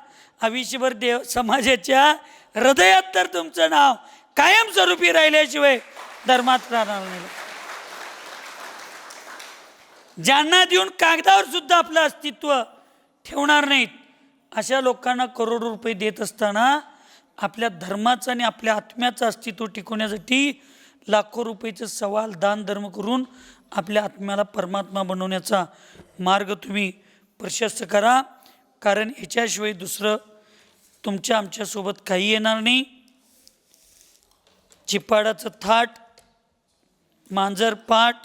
S1: आयुष्यभर देव समाजाच्या हृदयात तर तुमचं नाव कायमस्वरूपी राहिल्याशिवाय धर्मात राहणार नाही. ज्यांना देऊन कागदावर सुद्धा आपलं अस्तित्व ठेवणार नाहीत अशा लोकांना करोडो रुपये देत असताना आपल्या धर्माचं आणि आपल्या आत्म्याचं अस्तित्व टिकवण्यासाठी लाखो रुपयेचं सवाल दान धर्म करून आपल्या आत्म्याला परमात्मा बनवण्याचा मार्ग तुम्ही प्रशस्त करा. कारण ह्याच्याशिवाय दुसरं तुमच्या आमच्यासोबत काही येणार नाही. चिपाडाचं थाट, मांजर पाट,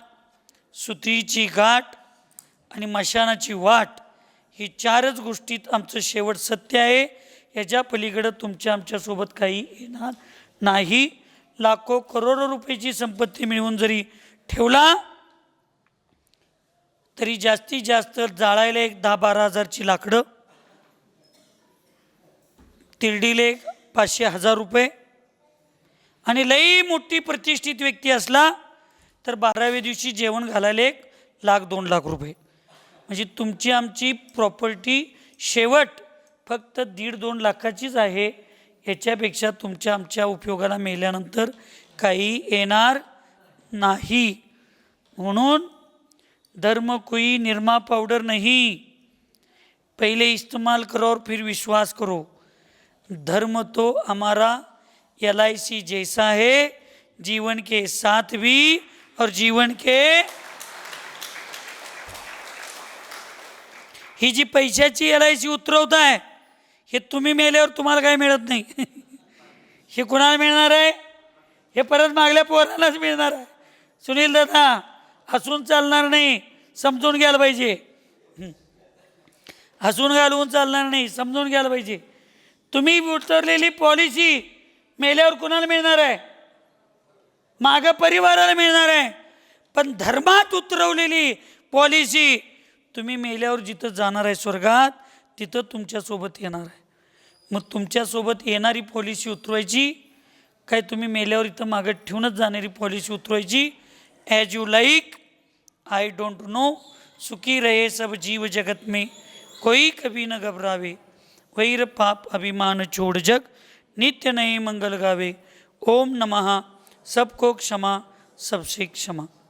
S1: सुत्रीची गाठ आणि मशानाची वाट ही 4च गोष्टीत आमचं शेवट सत्य आहे. याच्या पलीकडं तुमच्या आमच्यासोबत काही येणार नाही. लाखो करोडो रुपयाची संपत्ती मिळवून जरी ठेवला तरी जास्तीत जास्त जाळायला एक 10-12 हजारची लाकडं, तिरडीले 500-1000 रुपये आणि लई मोठी प्रतिष्ठित व्यक्ती असला तर 12व्या दिवशी जेवण घालायला 1-2 लाख रुपये. म्हणजे तुमची आमची प्रॉपर्टी शेवट फक्त 1.5-2 लाखाचीच आहे. याच्यापेक्षा तुमच्या आमच्या उपयोगाला मेल्यानंतर काही येणार नाही. म्हणून धर्म कोई निरमा पाउडर नहीं, पहले इस्तेमाल करो और फिर विश्वास करो. धर्म तो हमारा LIC जैसा है, जीवन के साथ भी और जीवन के. ही जी पैशाची LIC उतरवताय हे तुम्ही मेल्यावर तुम्हाला काय मिळत नाही. हे कुणाला मिळणार आहे? हे परत मागल्या पोरांनाच मिळणार आहे. सुनील दादा हसून चालणार नाही, समजून घ्यायला पाहिजे. हसून घालवून चालणार नाही, समजून घ्यायला पाहिजे. तुम्ही उतरलेली पॉलिसी मेल्यावर कुणाला मिळणार आहे? मागं परिवाराला मिळणार आहे. पण धर्मात उतरवलेली पॉलिसी तुम्ही मेल्यावर जिथं जाणार आहे स्वर्गात तिथं तुमच्यासोबत येणार आहे. मग तुमच्यासोबत येणारी पॉलिसी उतरवायची काय तुम्ही मेल्यावर इथं मागं ठेवूनच जाणारी पॉलिसी उतरवायची? As you like, I don't know, सुखी रहे सब जीव जगत में, कोई कभी न घबरावे, वैर पाप अभिमान छोड़ जग, नित्य नए मंगल गावे. ओम नमः. सबको क्षमा, सबसे क्षमा.